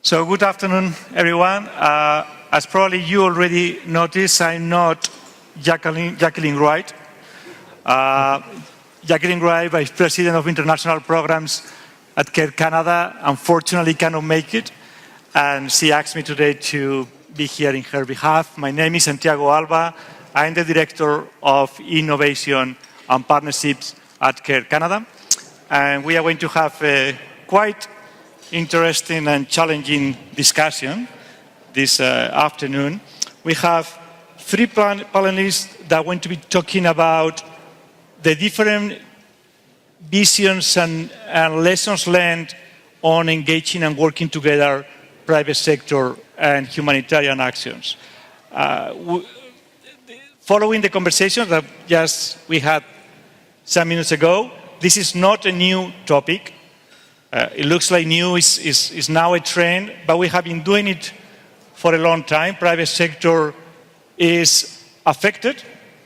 So good afternoon, everyone. As probably you already noticed, I'm not Jacqueline Wright. Jacqueline Wright, Vice President of International Programs at CARE Canada, unfortunately cannot make it, and she asked me today to be here in her behalf. My name is Santiago Alba. I'm the Director of Innovation and Partnerships at CARE Canada, and we are going to have a quite interesting and challenging discussion this afternoon. We have three panelists that are going to be talking about the different visions and lessons learned on engaging and working together private sector and humanitarian actions. Following the conversation that we had some minutes ago, this is not a new topic. It looks like new is now a trend, but we have been doing it for a long time. Private sector is affected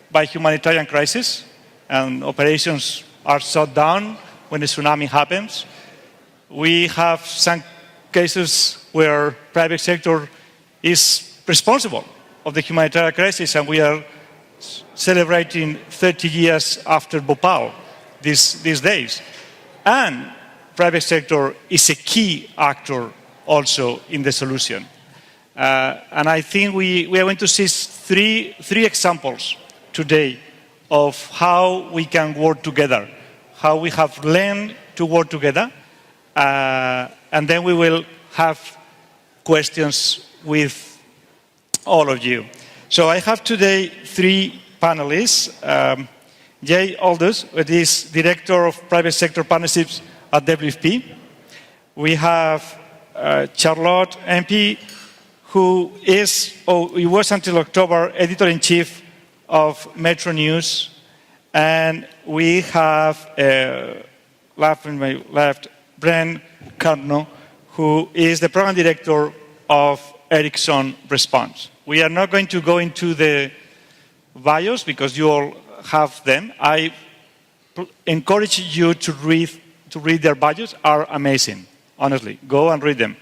by humanitarian crisis, and operations are shut down when a tsunami happens. We have some cases where private sector is responsible of the humanitarian crisis, and we are celebrating 30 years after Bhopal these days. And private sector is a key actor also in the solution. And I think we are going to see three examples today of how we can work together, how we have learned to work together, and then we will have questions with all of you. So I have today three panelists. Jay Aldous, who is Director of Private Sector Partnerships at WFP. We have Charlotte MP, who he was until October Editor-in-Chief of Metro News. And we have, left on my left, Brent Carno, who is the Program Director of Ericsson Response. We are not going to go into the bios because you all have them. I encourage you to read their bios. Are amazing, honestly. Go and read them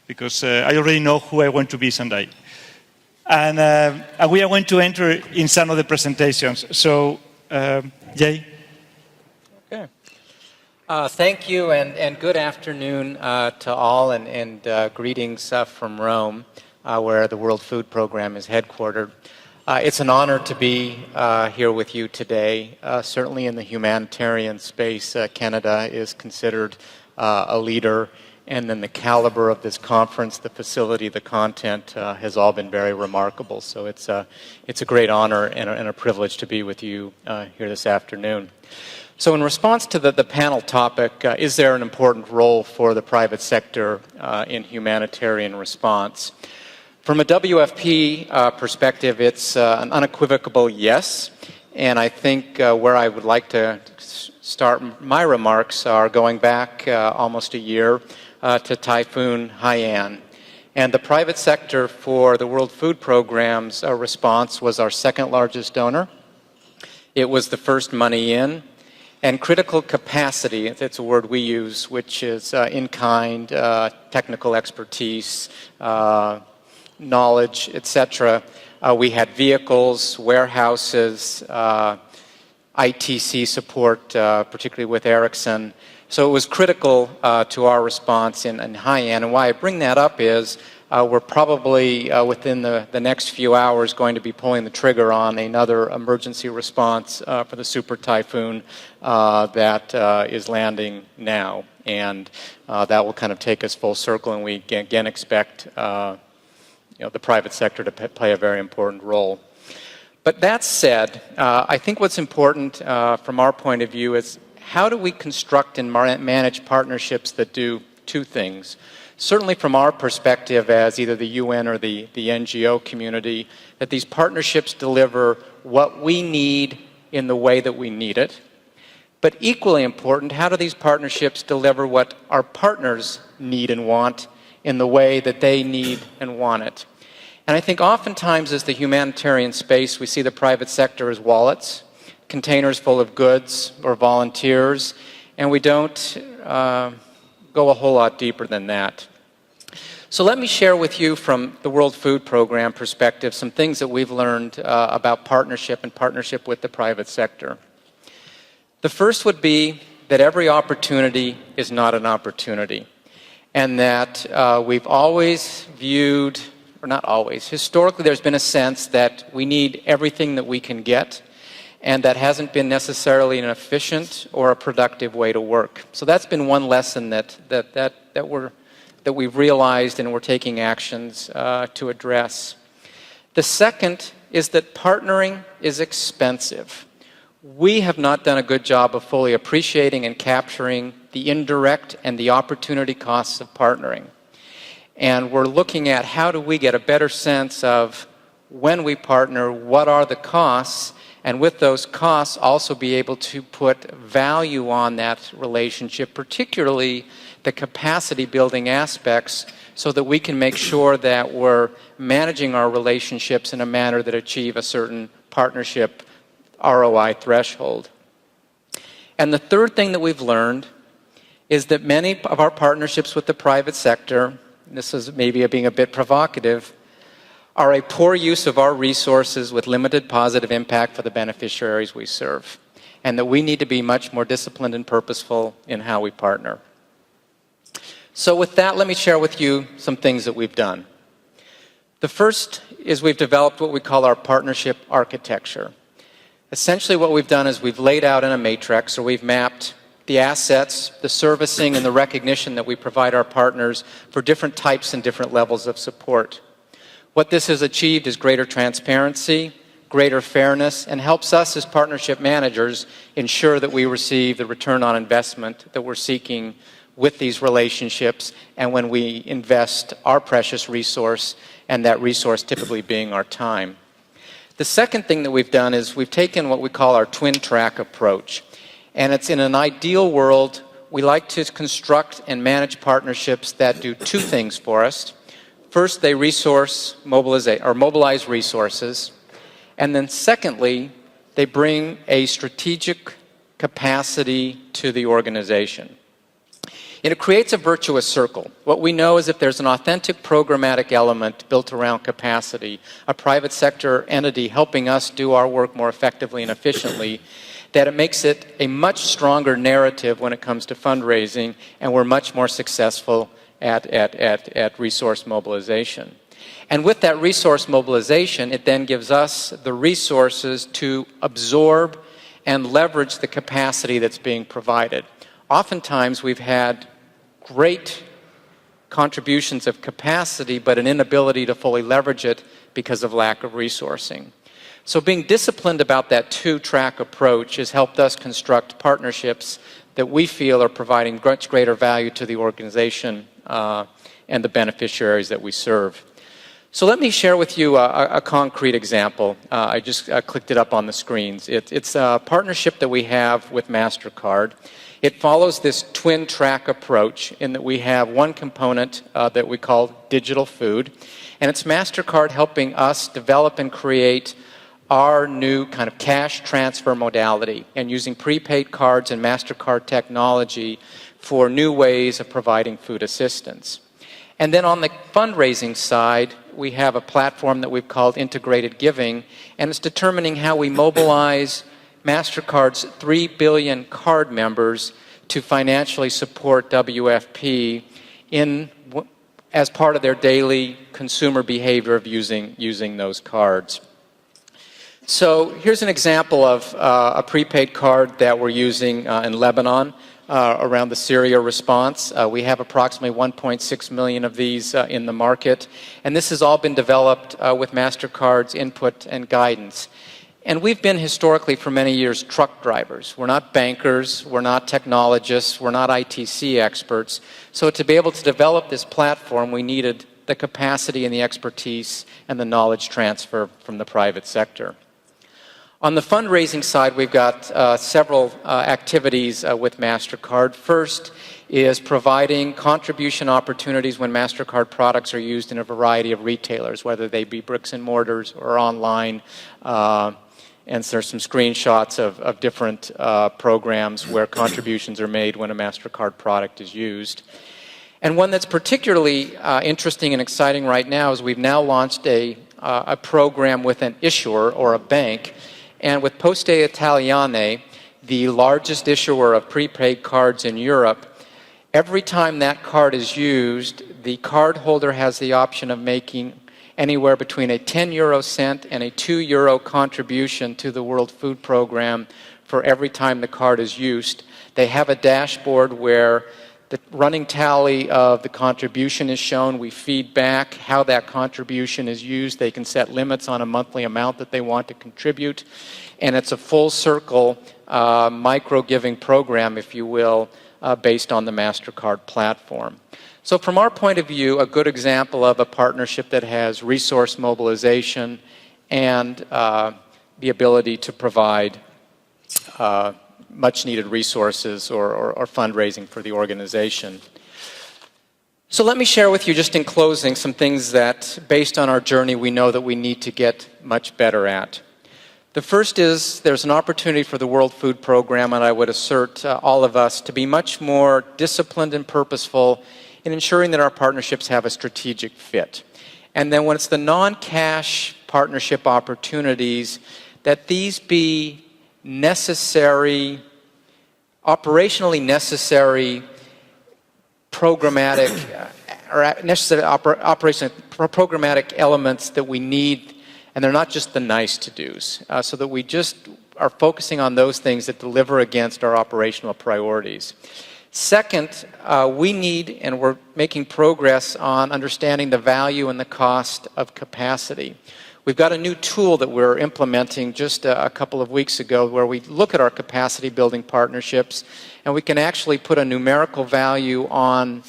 because I already know who I want to be someday. And we are going to enter in some of the presentations. So, Jay. Okay. Thank you, and good afternoon to all, and greetings from Rome, where the World Food Program is headquartered. It's an honor to be here with you today. Certainly in the humanitarian space, Canada is considered a leader, and then the caliber of this conference, the facility, the content has all been very remarkable. So it's a great honor and a privilege to be with you here this afternoon. So in response to the panel topic, is there an important role for the private sector in humanitarian response? From a WFP perspective, it's an unequivocal yes, and I think where I would like to start my remarks are going back almost a year to Typhoon Haiyan. And the private sector for the World Food Program's response was our second largest donor. It was the first money in, and critical capacity, that's a word we use, which is in-kind, technical expertise, knowledge, etc. We had vehicles, warehouses, ITC support, particularly with Ericsson. So it was critical to our response in Haiyan. And why I bring that up is we're probably within the next few hours going to be pulling the trigger on another emergency response for the super typhoon that is landing now. And that will kind of take us full circle, and we again expect the private sector to play a very important role. But that said, I think what's important from our point of view is how do we construct and manage partnerships that do two things? Certainly from our perspective as either the UN or the NGO community, that these partnerships deliver what we need in the way that we need it. But equally important, how do these partnerships deliver what our partners need and want in the way that they need and want it? And I think oftentimes as the humanitarian space, we see the private sector as wallets, containers full of goods or volunteers, and we don't go a whole lot deeper than that. So let me share with you from the World Food Program perspective some things that we've learned about partnership and partnership with the private sector. The first would be that every opportunity is not an opportunity, and that we've always viewed, or not always, historically there's been a sense that we need everything that we can get, and that hasn't been necessarily an efficient or a productive way to work. So that's been one lesson that we've realized and we're taking actions to address. The second is that partnering is expensive. We have not done a good job of fully appreciating and capturing the indirect and the opportunity costs of partnering. And we're looking at how do we get a better sense of when we partner, what are the costs, and with those costs also be able to put value on that relationship, particularly the capacity building aspects, so that we can make sure that we're managing our relationships in a manner that achieve a certain partnership ROI threshold. And the third thing that we've learned is that many of our partnerships with the private sector, and this is maybe being a bit provocative, are a poor use of our resources with limited positive impact for the beneficiaries we serve, and that we need to be much more disciplined and purposeful in how we partner. So with that, let me share with you some things that we've done. The first is we've developed what we call our partnership architecture. Essentially what we've done is we've laid out in a matrix, or we've mapped the assets, the servicing, and the recognition that we provide our partners for different types and different levels of support. What this has achieved is greater transparency, greater fairness, and helps us as partnership managers ensure that we receive the return on investment that we're seeking with these relationships and when we invest our precious resource, and that resource typically being our time. The second thing that we've done is we've taken what we call our twin track approach. And it's in an ideal world, we like to construct and manage partnerships that do two things for us. First, they mobilize resources. And then secondly, they bring a strategic capacity to the organization. And it creates a virtuous circle. What we know is if there's an authentic programmatic element built around capacity, a private sector entity helping us do our work more effectively and efficiently, that it makes it a much stronger narrative when it comes to fundraising, and we're much more successful at resource mobilization. And with that resource mobilization, it then gives us the resources to absorb and leverage the capacity that's being provided. Oftentimes, we've had great contributions of capacity, but an inability to fully leverage it because of lack of resourcing. So being disciplined about that two-track approach has helped us construct partnerships that we feel are providing much greater value to the organization and the beneficiaries that we serve. So let me share with you a concrete example. I just clicked it up on the screens. It's a partnership that we have with MasterCard. It follows this twin track approach in that we have one component that we call digital food, and it's MasterCard helping us develop and create our new kind of cash transfer modality and using prepaid cards and MasterCard technology for new ways of providing food assistance. And then on the fundraising side, we have a platform that we've called Integrated Giving, and it's determining how we mobilize MasterCard's 3 billion card members to financially support WFP as part of their daily consumer behavior of using those cards. So here's an example of a prepaid card that we're using in Lebanon around the Syria response. We have approximately 1.6 million of these in the market, and this has all been developed with MasterCard's input and guidance. And we've been historically for many years truck drivers. We're not bankers, we're not technologists, we're not ITC experts. So to be able to develop this platform, we needed the capacity and the expertise and the knowledge transfer from the private sector. On the fundraising side, we've got several activities with MasterCard. First is providing contribution opportunities when MasterCard products are used in a variety of retailers, whether they be bricks and mortars or online. And there's some screenshots of different programs where contributions are made when a MasterCard product is used. And one that's particularly interesting and exciting right now is we've now launched a program with an issuer or a bank. And with Poste Italiane, the largest issuer of prepaid cards in Europe, every time that card is used, the cardholder has the option of making anywhere between a 10 € and a €2 contribution to the World Food Program for every time the card is used. They have a dashboard where the running tally of the contribution is shown. We feed back how that contribution is used. They can set limits on a monthly amount that they want to contribute. And it's a full circle micro-giving program, if you will, based on the MasterCard platform. So from our point of view, a good example of a partnership that has resource mobilization and the ability to provide much-needed resources or fundraising for the organization. So let me share with you, just in closing, some things that, based on our journey, we know that we need to get much better at. The first is there's an opportunity for the World Food Program, and I would assert all of us to be much more disciplined and purposeful in ensuring that our partnerships have a strategic fit. And then when it's the non-cash partnership opportunities, that these be necessary, operationally necessary, programmatic, or necessary programmatic elements that we need, and they're not just the nice-to-dos, so that we just are focusing on those things that deliver against our operational priorities. Second, we need, and we're making progress on understanding the value and the cost of capacity. We've got a new tool that we're implementing just a couple of weeks ago where we look at our capacity building partnerships, and we can actually put a numerical value on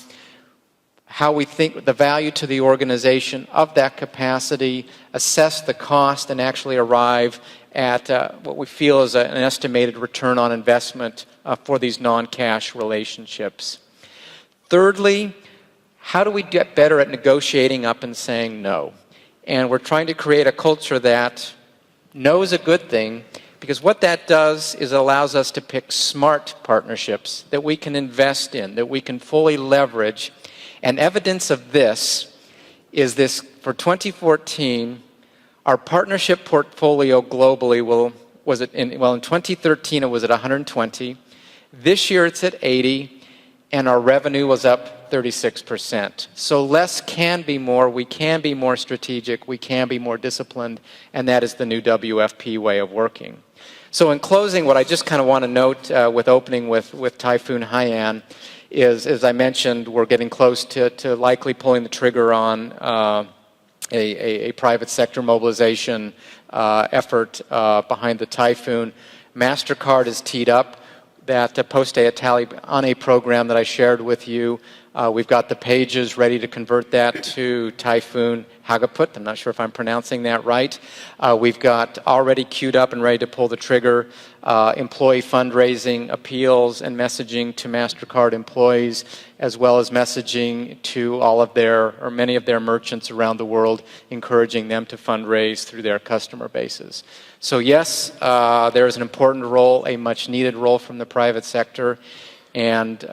how we think the value to the organization of that capacity, assess the cost, and actually arrive at what we feel is an estimated return on investment for these non-cash relationships. Thirdly, how do we get better at negotiating up and saying no? And we're trying to create a culture that no is a good thing, because what that does is it allows us to pick smart partnerships that we can invest in, that we can fully leverage. And evidence of this is this: for 2014, our partnership portfolio globally in 2013 it was at 120. This year it's at 80, and our revenue was up 36%. So less can be more. We can be more strategic. We can be more disciplined, and that is the new WFP way of working. So in closing, what I just kind of want to note with opening with Typhoon Haiyan is, as I mentioned, we're getting close to likely pulling the trigger on a private sector mobilization effort behind the typhoon. MasterCard is teed up. That Poste Italiane program that I shared with you, we've got the pages ready to convert that to Typhoon Hagaput. I'm not sure if I'm pronouncing that right. We've got already queued up and ready to pull the trigger employee fundraising appeals and messaging to MasterCard employees, as well as messaging to all of their, or many of their merchants around the world, encouraging them to fundraise through their customer bases. So yes, there is an important role, a much needed role from the private sector, and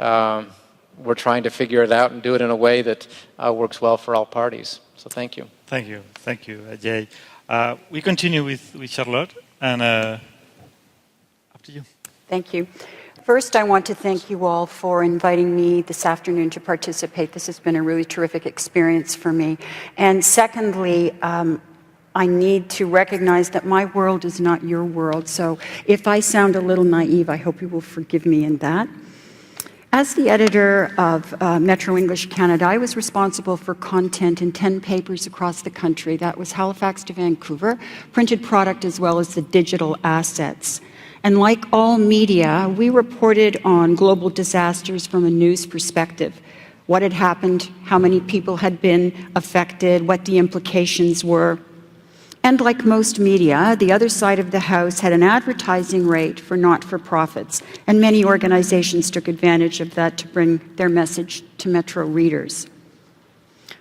we're trying to figure it out and do it in a way that works well for all parties. So thank you. Thank you, Ajay. We continue with Charlotte, and up to you. Thank you. First, I want to thank you all for inviting me this afternoon to participate. This has been a really terrific experience for me. And secondly, I need to recognize that my world is not your world. So if I sound a little naive, I hope you will forgive me in that. As the editor of Metro English Canada, I was responsible for content in 10 papers across the country. That was Halifax to Vancouver, printed product as well as the digital assets. And like all media, we reported on global disasters from a news perspective. What had happened, how many people had been affected, what the implications were. And like most media, the other side of the house had an advertising rate for not-for-profits, and many organizations took advantage of that to bring their message to Metro readers.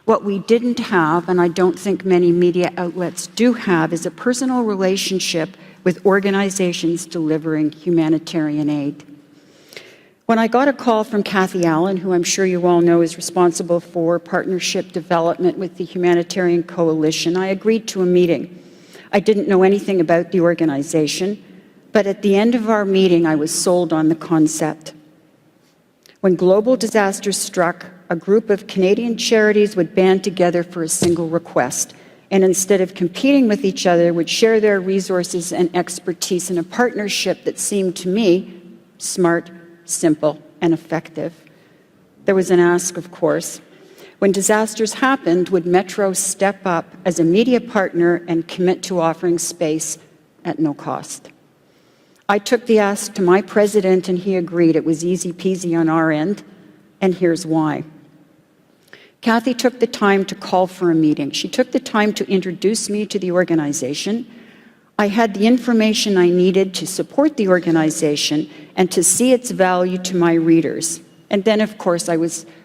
What we didn't have, and I don't think many media outlets do have, is a personal relationship with organizations delivering humanitarian aid. When I got a call from Kathy Allen, who I'm sure you all know is responsible for partnership development with the Humanitarian Coalition, I agreed to a meeting. I didn't know anything about the organization, but at the end of our meeting, I was sold on the concept. When global disasters struck, a group of Canadian charities would band together for a single request, and instead of competing with each other, would share their resources and expertise in a partnership that seemed to me smart, simple, and effective. There was an ask, of course. When disasters happened, would Metro step up as a media partner and commit to offering space at no cost? I took the ask to my president, and he agreed. It was easy peasy on our end, and here's why. Kathy took the time to call for a meeting. She took the time to introduce me to the organization. I had the information I needed to support the organization and to see its value to my readers. And then, of course, I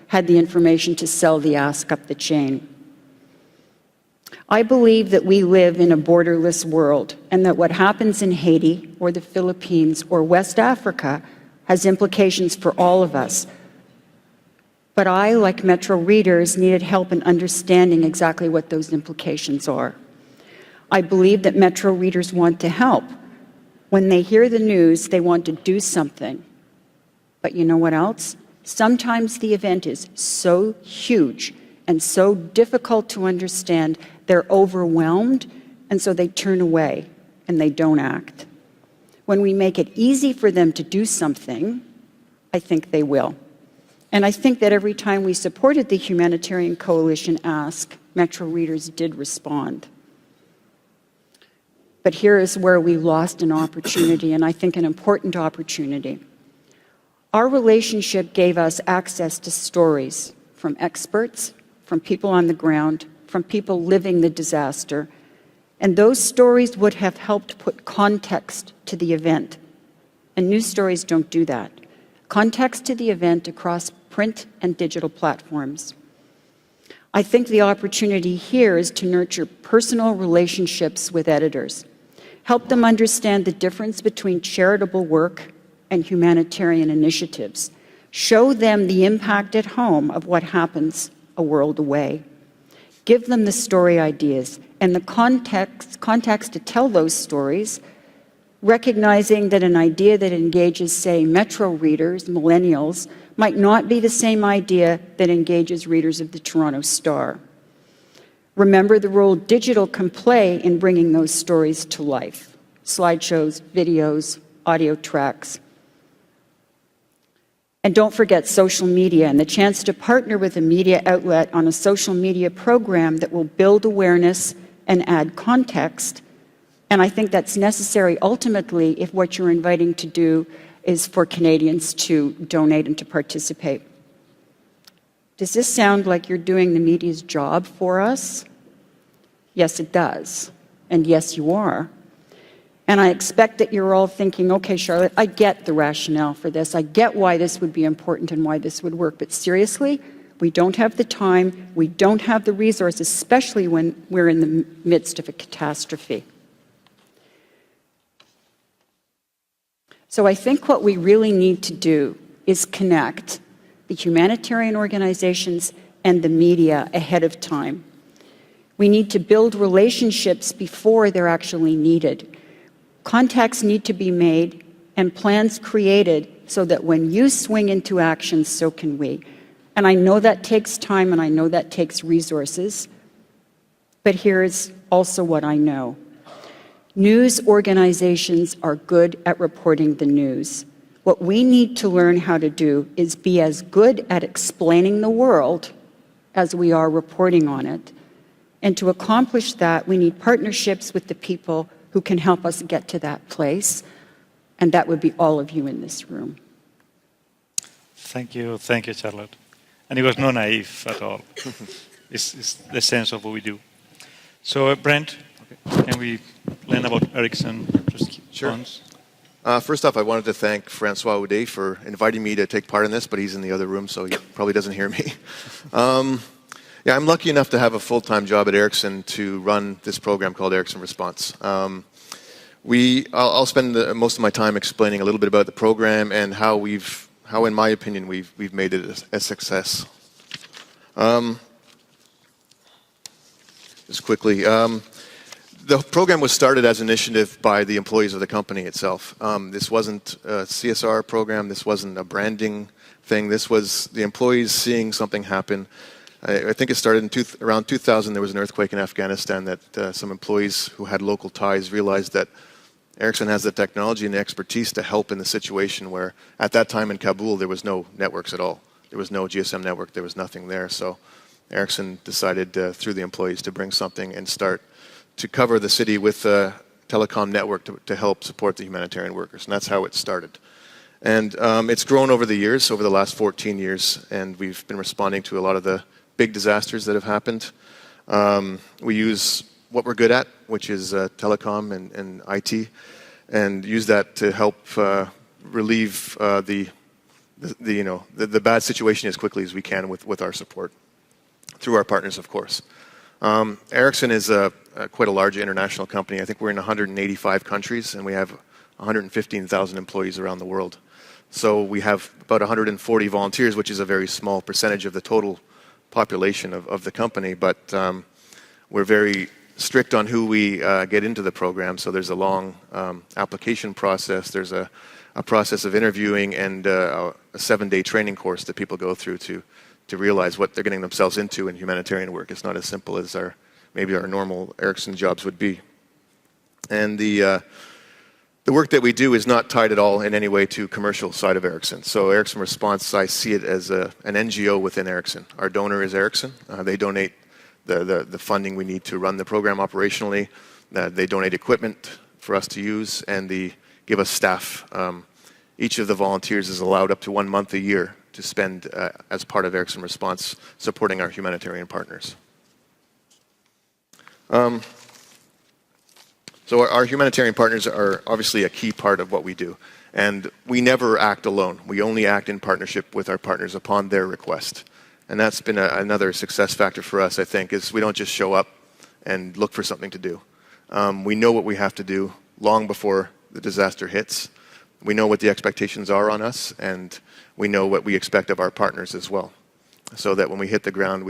had the information to sell the ask up the chain. I believe that we live in a borderless world and that what happens in Haiti or the Philippines or West Africa has implications for all of us. But I, like Metro readers, needed help in understanding exactly what those implications are. I believe that Metro readers want to help. When they hear the news, they want to do something. But you know what else? Sometimes the event is so huge and so difficult to understand, they're overwhelmed, and so they turn away and they don't act. When we make it easy for them to do something, I think they will. And I think that every time we supported the Humanitarian Coalition ask, Metro readers did respond. But here is where we lost an opportunity, and I think an important opportunity. Our relationship gave us access to stories from experts, from people on the ground, from people living the disaster, and those stories would have helped put context to the event. And news stories don't do that. Context to the event across print and digital platforms. I think the opportunity here is to nurture personal relationships with editors, help them understand the difference between charitable work and humanitarian initiatives, show them the impact at home of what happens a world away, give them the story ideas and the context to tell those stories, recognizing that an idea that engages, say, Metro readers, millennials, might not be the same idea that engages readers of the Toronto Star. Remember the role digital can play in bringing those stories to life. Slideshows, videos, audio tracks. And don't forget social media and the chance to partner with a media outlet on a social media program that will build awareness and add context. And I think that's necessary ultimately if what you're inviting to do is for Canadians to donate and to participate. Does this sound like you're doing the media's job for us? Yes, it does. And yes, you are. And I expect that you're all thinking, okay, Charlotte, I get the rationale for this. I get why this would be important and why this would work. But seriously, we don't have the time. We don't have the resources, especially when we're in the midst of a catastrophe. So I think what we really need to do is connect the humanitarian organizations and the media ahead of time. We need to build relationships before they're actually needed. Contacts need to be made and plans created so that when you swing into action, so can we. And I know that takes time and I know that takes resources, but here's also what I know. News organizations are good at reporting the news. What we need to learn how to do is be as good at explaining the world as we are reporting on it. And to accomplish that, we need partnerships with the people who can help us get to that place. And that would be all of you in this room. Thank you, Charlotte. And it was not naive at all. It's the sense of what we do. So, Brent, can we learn about Ericsson Response? Sure. First off, I wanted to thank Francois Oudet for inviting me to take part in this, but he's in the other room, so he probably doesn't hear me. Yeah, I'm lucky enough to have a full-time job at Ericsson to run this program called Ericsson Response. I'll spend most of my time explaining a little bit about the program and how we've how, in my opinion, we've made it a success. Just quickly, the program was started as an initiative by the employees of the company itself. This wasn't a CSR program. This wasn't a branding thing. This was the employees seeing something happen. I think it started in around 2000. There was an earthquake in Afghanistan that some employees who had local ties realized that Ericsson has the technology and the expertise to help in the situation where, at that time in Kabul, there was no networks at all. There was no GSM network. There was nothing there. So Ericsson decided through the employees to bring something and start to cover the city with a telecom network to help support the humanitarian workers. And that's how it started. And it's grown over the years, over the last 14 years, and we've been responding to a lot of the big disasters that have happened. We use what we're good at, which is telecom and IT, and use that to help relieve the bad situation as quickly as we can with our support, through our partners, of course. Ericsson is quite a large international company. I think we're in 185 countries, and we have 115,000 employees around the world. So we have about 140 volunteers, which is a very small percentage of the total population of the company, but we're very strict on who we get into the program. So there's a long application process. There's a process of interviewing and a 7-day training course that people go through to realize what they're getting themselves into in humanitarian work. It's not as simple as maybe our normal Ericsson jobs would be. And the work that we do is not tied at all in any way to commercial side of Ericsson. So Ericsson Response, I see it as an NGO within Ericsson. Our donor is Ericsson. They donate the funding we need to run the program operationally. They donate equipment for us to use, and they give us staff. Each of the volunteers is allowed up to 1 month a year to spend as part of Ericsson Response supporting our humanitarian partners. So our humanitarian partners are obviously a key part of what we do. And we never act alone. We only act in partnership with our partners upon their request. And that's been another success factor for us, I think, is we don't just show up and look for something to do. We know what we have to do long before the disaster hits. We know what the expectations are on us, and we know what we expect of our partners as well. So that when we hit the ground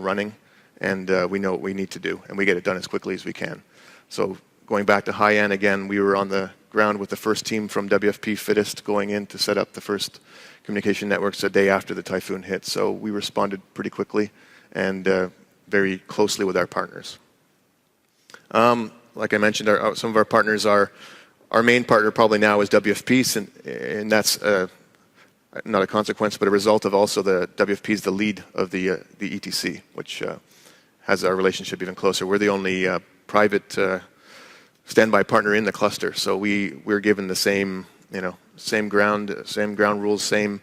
running, and we know what we need to do, and we get it done as quickly as we can. So going back to Haiyan again, we were on the ground with the first team from WFP Fittest going in to set up the first communication networks a day after the typhoon hit. So we responded pretty quickly and very closely with our partners. Like I mentioned, some of our partners are, our main partner probably now is WFP, and that's not a consequence, but a result of also the WFP is the lead of the ETC, which has our relationship even closer. We're the only private standby partner in the cluster, so we're given the same ground rules, same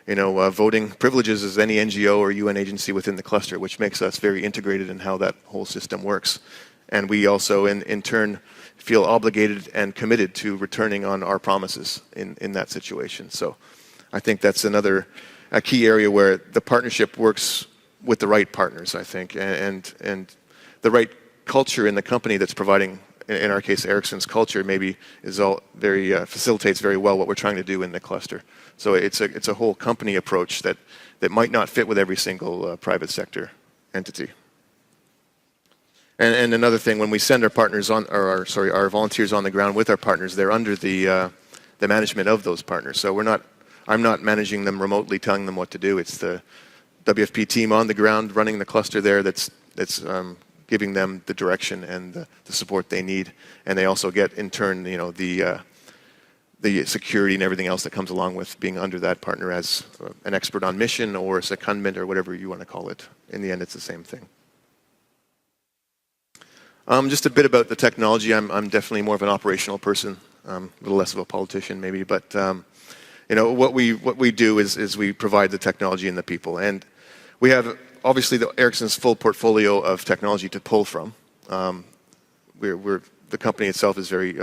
voting privileges as any NGO or UN agency within the cluster, which makes us very integrated in how that whole system works. And we also, in turn, feel obligated and committed to returning on our promises in that situation. So I think that's a key area where the partnership works with the right partners, I think, and the right culture in the company that's providing, in our case, Ericsson's culture maybe is all very facilitates very well what we're trying to do in the cluster. So it's a whole company approach that might not fit with every single private sector entity. And another thing, when we send our partners our volunteers on the ground with our partners, they're under the management of those partners. So I'm not managing them remotely, telling them what to do. It's the WFP team on the ground running the cluster there that's giving them the direction and the support they need, and they also get in turn, the security and everything else that comes along with being under that partner as an expert on mission or a secondment or whatever you want to call it. In the end, it's the same thing. Just a bit about the technology. I'm definitely more of an operational person, a little less of a politician maybe, but what we do is we provide the technology and the people, and we have obviously Ericsson's full portfolio of technology to pull from. The company itself is very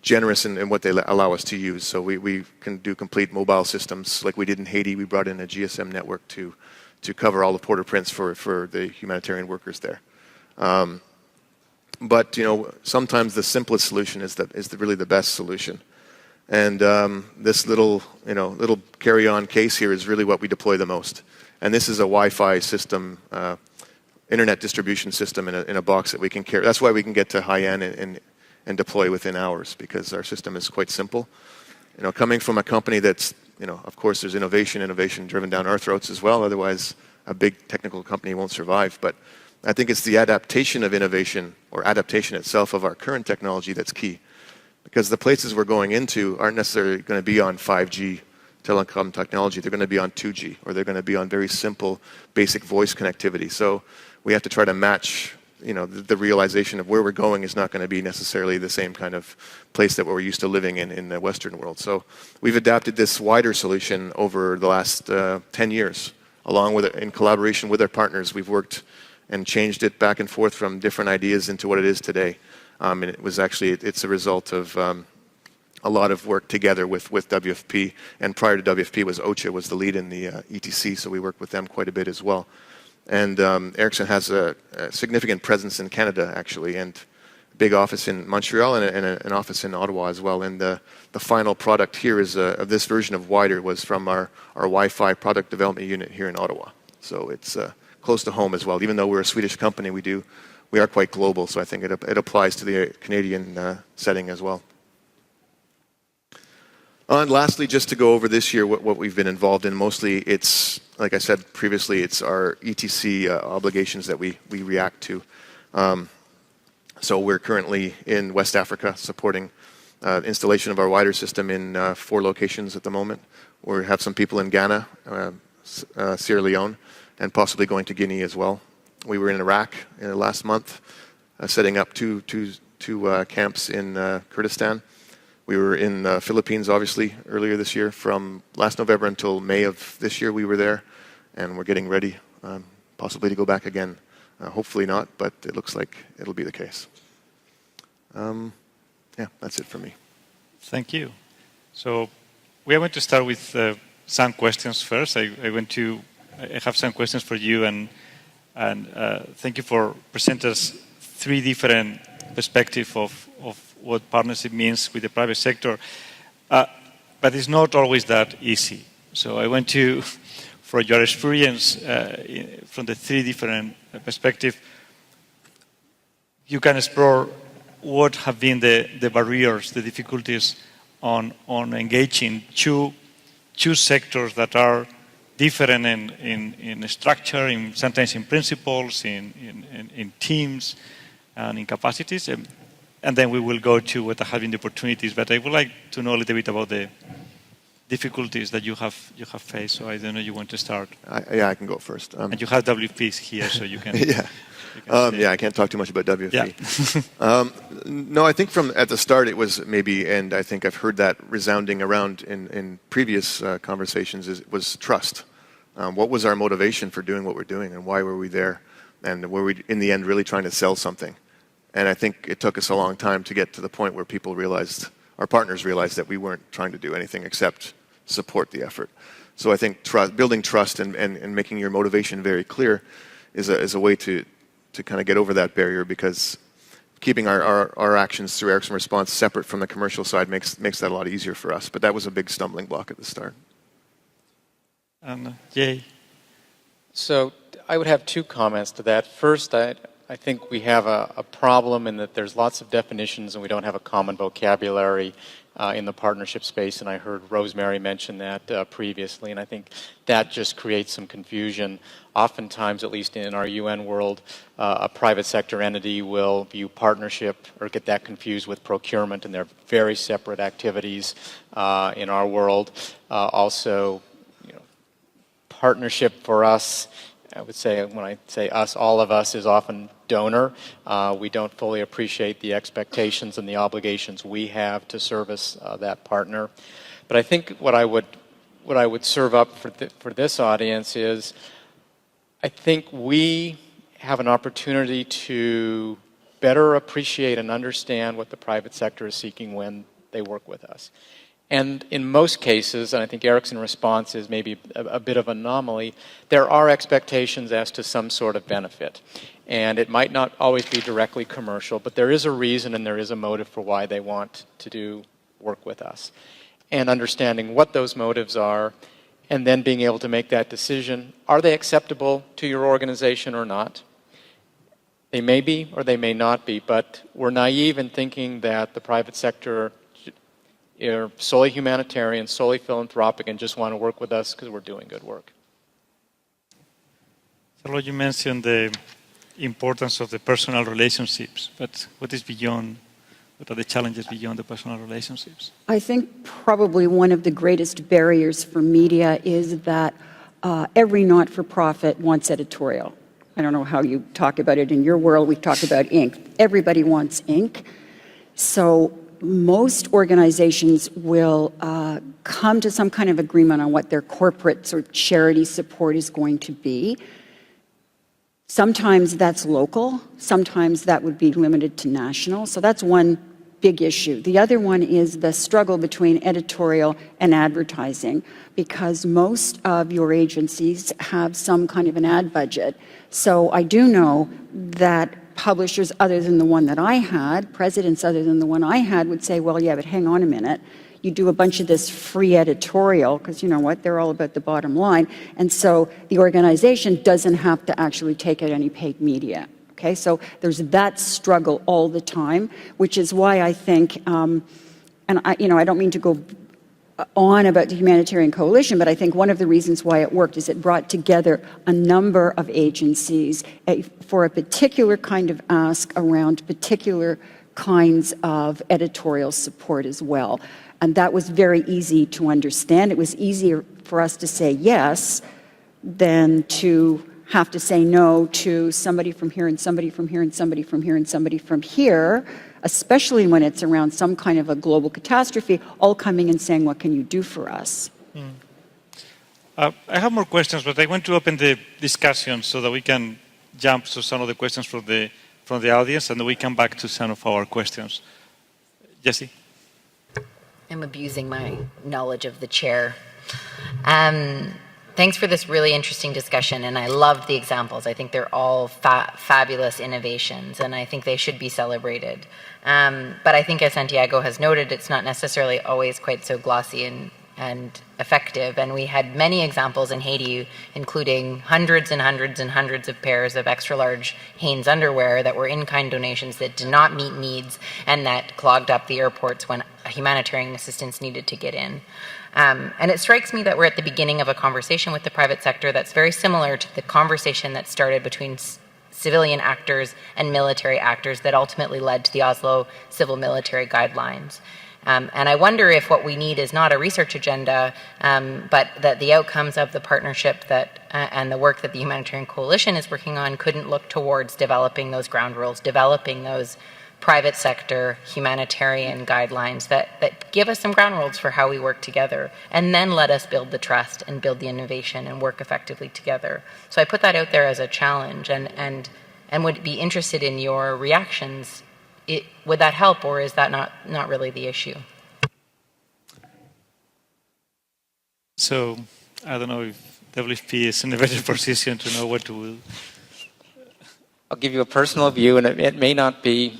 generous in what they allow us to use. So we can do complete mobile systems like we did in Haiti. We brought in a GSM network to cover all the Port-au-Prince for the humanitarian workers there. But sometimes the simplest solution is really the best solution. And this little carry-on case here is really what we deploy the most. And this is a Wi-Fi system, internet distribution system in a box that we can carry. That's why we can get to high-end and deploy within hours, because our system is quite simple. Coming from a company that's, of course, there's innovation driven down our throats as well. Otherwise, a big technical company won't survive. But I think it's the adaptation of innovation, or adaptation itself of our current technology, that's key. Because the places we're going into aren't necessarily going to be on 5G telecom technology. They're going to be on 2G, or they're going to be on very simple, basic voice connectivity. So we have to try to match, the realization of where we're going is not going to be necessarily the same kind of place that we're used to living in the Western world. So we've adapted this wider solution over the last 10 years. Along with it, in collaboration with our partners, we've worked and changed it back and forth from different ideas into what it is today. And it's a result of a lot of work together with WFP. And prior to WFP OCHA was the lead in the ETC, so we worked with them quite a bit as well. And Ericsson has a significant presence in Canada, actually, and a big office in Montreal and an office in Ottawa as well. And the final product here is of this version of Wider was from our Wi-Fi product development unit here in Ottawa. So it's close to home as well. Even though we're a Swedish company, we are quite global, so I think it applies to the Canadian setting as well. And lastly, just to go over this year what we've been involved in, mostly it's, like I said previously, it's our ETC obligations that we react to. So we're currently in West Africa supporting installation of our wider system in 4 locations at the moment. We have some people in Ghana, Sierra Leone, and possibly going to Guinea as well. We were in Iraq last month, setting up two camps in Kurdistan. We were in the Philippines, obviously, earlier this year. From last November until May of this year, we were there, and we're getting ready, possibly to go back again. Hopefully not, but it looks like it'll be the case. Yeah, that's it for me. Thank you. So we are going to start with some questions first. I have some questions for you, and thank you for presenting us 3 different perspectives of what partnership means with the private sector. But it's not always that easy. So I want to, for your experience from the 3 different perspectives, you can explore what have been the barriers, the difficulties on engaging two sectors that are different in structure, sometimes in principles, in teams, and in capacities. And then we will go to what have been the opportunities. But I would like to know a little bit about the difficulties that you have faced. So I don't know, you want to start? I can go first. And you have WFPs here, so you can. Yeah. I can't talk too much about WFP. Yeah. No, I think from at the start it was maybe, and I think I've heard that resounding around in previous conversations, was trust. What was our motivation for doing what we're doing, and why were we there? And were we, in the end, really trying to sell something? And I think it took us a long time to get to the point where people realized, our partners realized, that we weren't trying to do anything except support the effort. So I think building trust and making your motivation very clear is a way to kind of get over that barrier, because keeping our actions through Ericsson Response separate from the commercial side makes that a lot easier for us. But that was a big stumbling block at the start. Jay? So I would have 2 comments to that. First, I think we have a problem in that there's lots of definitions and we don't have a common vocabulary in the partnership space, and I heard Rosemary mention that previously, and I think that just creates some confusion. Oftentimes, at least in our UN world, a private sector entity will view partnership or get that confused with procurement, and they're very separate activities in our world. Also, partnership for us, I would say, when I say us, all of us, is often donor. We don't fully appreciate the expectations and the obligations we have to service that partner. But I think what I would serve up for this audience is, I think we have an opportunity to better appreciate and understand what the private sector is seeking when they work with us. And in most cases, and I think Ericsson Response is maybe a bit of an anomaly, there are expectations as to some sort of benefit. And it might not always be directly commercial, but there is a reason and there is a motive for why they want to do work with us. And understanding what those motives are, and then being able to make that decision. Are they acceptable to your organization or not? They may be or they may not be, but we're naive in thinking that the private sector are solely humanitarian, solely philanthropic, and just want to work with us because we're doing good work. Carlo, you mentioned the importance of the personal relationships, but what is beyond, what are the challenges beyond the personal relationships? I think probably one of the greatest barriers for media is that every not-for-profit wants editorial. I don't know how you talk about it in your world. We talk about ink. Everybody wants ink. So most organizations will come to some kind of agreement on what their corporate sort of charity support is going to be. Sometimes that's local. Sometimes that would be limited to national. So that's one big issue. The other one is the struggle between editorial and advertising, because most of your agencies have some kind of an ad budget. So I do know that publishers other than the one that I had, presidents other than the one I had, would say, well, yeah, but hang on a minute. You do a bunch of this free editorial, because you know what, they're all about the bottom line. And so the organization doesn't have to actually take out any paid media. Okay, so there's that struggle all the time, which is why I think, and I don't mean to go on about the Humanitarian Coalition, but I think one of the reasons why it worked is it brought together a number of agencies for a particular kind of ask around particular kinds of editorial support as well. And that was very easy to understand. It was easier for us to say yes than to have to say no to somebody from here and somebody from here and somebody from here and somebody from here, especially when it's around some kind of a global catastrophe, all coming and saying, what can you do for us? I have more questions, but I want to open the discussion so that we can jump to some of the questions from the audience, and then we come back to some of our questions. Jessie? I'm abusing my knowledge of the chair. Thanks for this really interesting discussion, and I loved the examples. I think they're all fabulous innovations, and I think they should be celebrated. But I think, as Santiago has noted, it's not necessarily always quite so glossy and effective. And we had many examples in Haiti, including hundreds and hundreds and hundreds of pairs of extra-large Hanes underwear that were in-kind donations that did not meet needs and that clogged up the airports when humanitarian assistance needed to get in. And it strikes me that we're at the beginning of a conversation with the private sector that's very similar to the conversation that started between civilian actors and military actors that ultimately led to the Oslo Civil Military Guidelines. And I wonder if what we need is not a research agenda, but that the outcomes of the partnership and the work that the Humanitarian Coalition is working on couldn't look towards developing those ground rules, developing those private sector humanitarian guidelines that give us some ground rules for how we work together, and then let us build the trust and build the innovation and work effectively together. So I put that out there as a challenge, and would be interested in your reactions. Would that help, or is that not really the issue? So I don't know if WFP is in a better position to know what to do. I'll give you a personal view, and it may not be.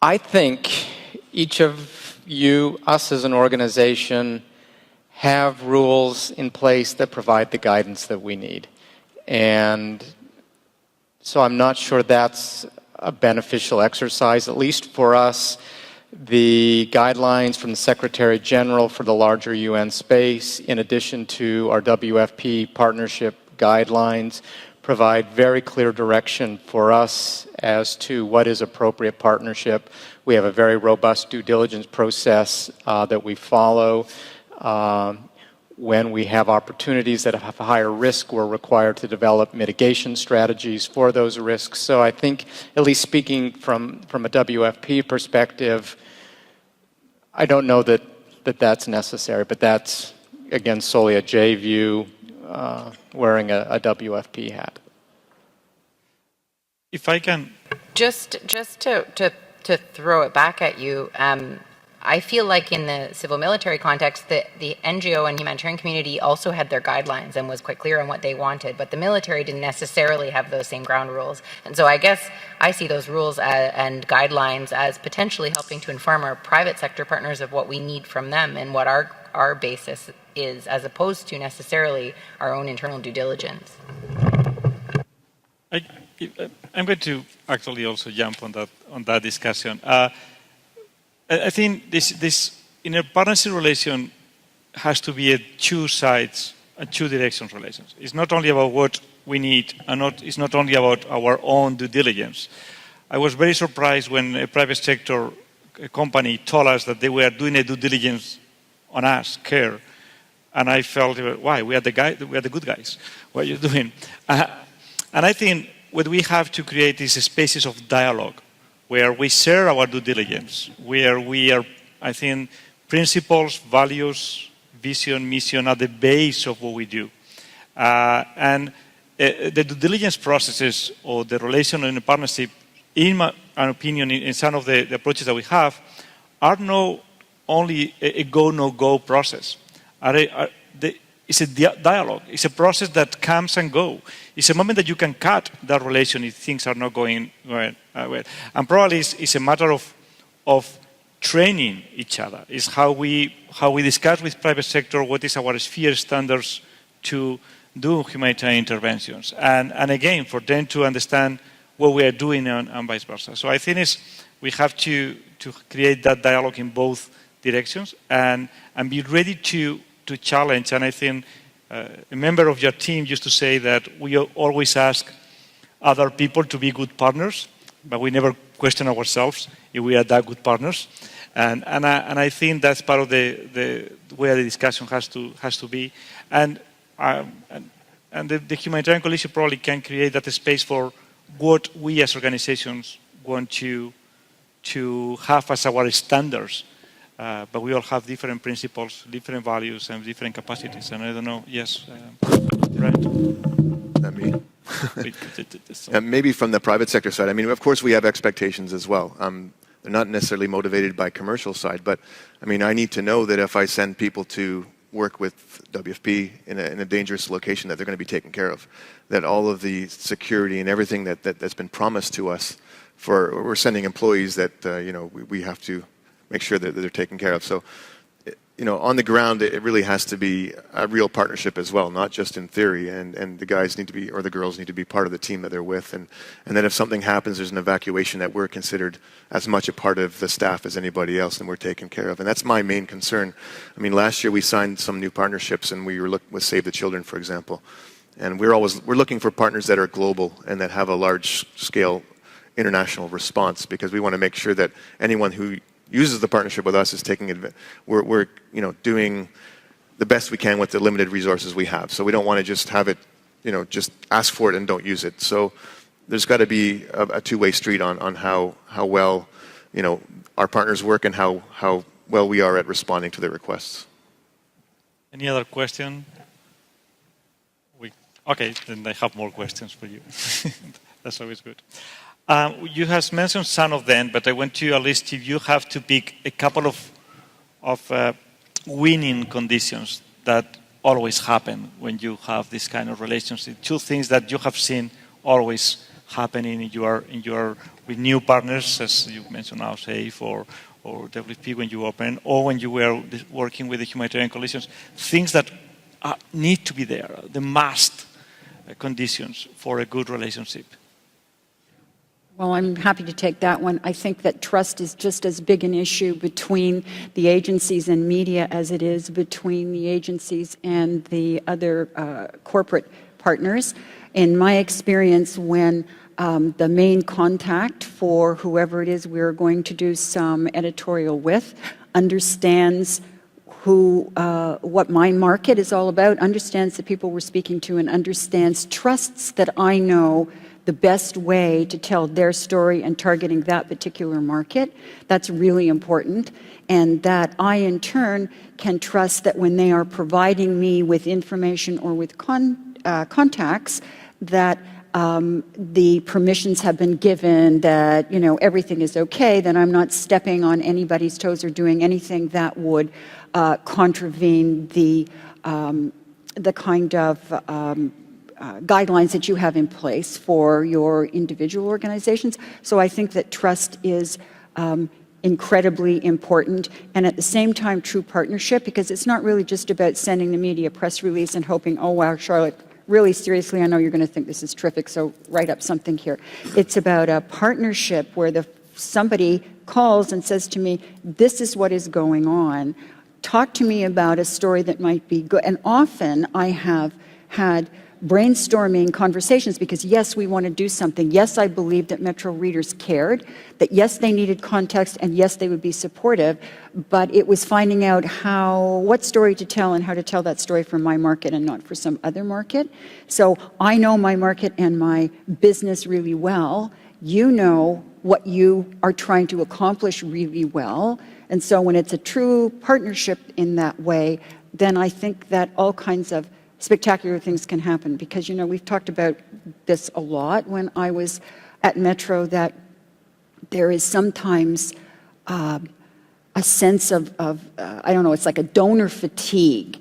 I think each of you, us as an organization, have rules in place that provide the guidance that we need. And so I'm not sure that's a beneficial exercise, at least for us. The guidelines from the Secretary General for the larger UN space, in addition to our WFP partnership guidelines, provide very clear direction for us as to what is appropriate partnership. We have a very robust due diligence process that we follow. When we have opportunities that have a higher risk, we're required to develop mitigation strategies for those risks. So I think, at least speaking from a WFP perspective, I don't know that that's necessary, but that's, again, solely a J view, wearing a WFP hat. If I can... Just to throw it back at you, I feel like in the civil military context, the NGO and humanitarian community also had their guidelines and was quite clear on what they wanted, but the military didn't necessarily have those same ground rules. And so I guess I see those rules and guidelines as potentially helping to inform our private sector partners of what we need from them and what our basis is, as opposed to necessarily our own internal due diligence. I'm going to actually also jump on that discussion. I think this in a partnership relation has to be a two sides and two directions relations. It's not only about what we need, and it's not only about our own due diligence. I was very surprised when a private sector company told us that they were doing a due diligence on us, CARE, and I felt, why? We are the good guys. What are you doing? And I think what we have to create is spaces of dialogue where we share our due diligence, where we are, I think, principles, values, vision, mission are the base of what we do. And the due diligence processes or the relation in a partnership, in my opinion, in some of the approaches that we have, are not only a go, no-go process. It's a dialogue. It's a process that comes and goes. It's a moment that you can cut that relation if things are not going well. And probably it's a matter of training each other. It's how we discuss with private sector what is our sphere standards to do humanitarian interventions. And again, for them to understand what we are doing and vice versa. So I think we have to create that dialogue in both directions and be ready to challenge. And I think a member of your team used to say that we always ask other people to be good partners, but we never question ourselves if we are that good partners. And I think that's part of the where the discussion has to be. And the Humanitarian Coalition probably can create that space for what we as organizations want to have as our standards. But we all have different principles, different values, and different capacities. And I don't know, yes, right? Not me. Maybe from the private sector side. I mean, of course, we have expectations as well. They're not necessarily motivated by commercial side, but I mean, I need to know that if I send people to work with WFP in a dangerous location, that they're going to be taken care of. That all of the security and everything that's been promised to us we're sending employees that we have to make sure that they're taken care of. So, on the ground, it really has to be a real partnership as well, not just in theory. And the guys need to be, or the girls need to be part of the team that they're with. And then if something happens, there's an evacuation, that we're considered as much a part of the staff as anybody else, and we're taken care of. And that's my main concern. I mean, last year we signed some new partnerships, and we were with Save the Children, for example. And we're looking for partners that are global and that have a large-scale international response, because we want to make sure that anyone who uses the partnership with us is taking advantage. We're doing the best we can with the limited resources we have. So we don't want to just have it, just ask for it and don't use it. So there's got to be a two-way street on how well our partners work and how well we are at responding to their requests. Any other question? Okay, then I have more questions for you. That's always good. You have mentioned some of them, but I want to, at least if you have to pick a couple of winning conditions that always happen when you have this kind of relationship. Two things that you have seen always happening with new partners, as you mentioned now, SAFE or WFP when you open, or when you were working with the Humanitarian Coalitions. Things that need to be there, the must conditions for a good relationship. Well, I'm happy to take that one. I think that trust is just as big an issue between the agencies and media as it is between the agencies and the other corporate partners. In my experience, when the main contact for whoever it is we're going to do some editorial with understands what my market is all about, understands the people we're speaking to, and trusts that I know the best way to tell their story and targeting that particular market. That's really important. And that I, in turn, can trust that when they are providing me with information or with contacts, that the permissions have been given, that everything is okay, then I'm not stepping on anybody's toes or doing anything that would contravene the kind of guidelines that you have in place for your individual organizations. So I think that trust is incredibly important, and at the same time true partnership, because it's not really just about sending the media a press release and hoping, oh wow, Charlotte, really seriously, I know you're going to think this is terrific, so write up something here. It's about a partnership where somebody calls and says to me, this is what is going on. Talk to me about a story that might be good. And often I have had brainstorming conversations because, yes, we want to do something. Yes, I believe that Metro readers cared, that yes, they needed context, and yes, they would be supportive, but it was finding out what story to tell and how to tell that story for my market and not for some other market. So I know my market and my business really well. You know what you are trying to accomplish really well. And so when it's a true partnership in that way, then I think that all kinds of spectacular things can happen, because we've talked about this a lot when I was at Metro, that there is sometimes a sense of I don't know, it's like a donor fatigue,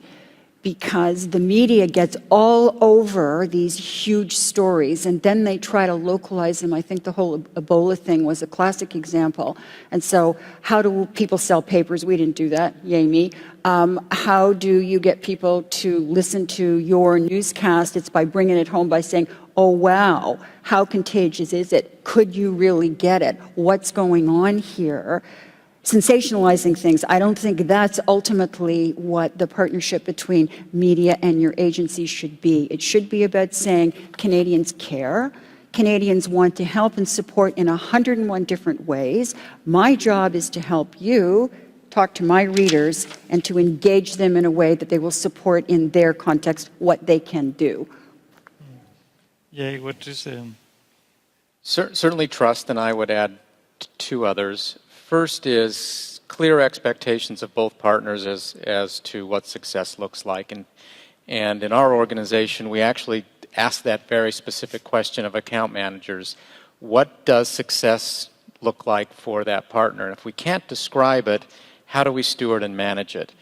because the media gets all over these huge stories and then they try to localize them. I think the whole Ebola thing was a classic example. And so how do people sell papers? We didn't do that, yay me. How do you get people to listen to your newscast? It's by bringing it home by saying, oh wow, how contagious is it? Could you really get it? What's going on here? Sensationalizing things. I don't think that's ultimately what the partnership between media and your agency should be. It should be about saying Canadians care. Canadians want to help and support in 101 different ways. My job is to help you talk to my readers and to engage them in a way that they will support in their context what they can do. Yeah, what is Certainly trust, and I would add two others. First is clear expectations of both partners as to what success looks like. And in our organization, we actually ask that very specific question of account managers. What does success look like for that partner? If we can't describe it, how do we steward and manage it?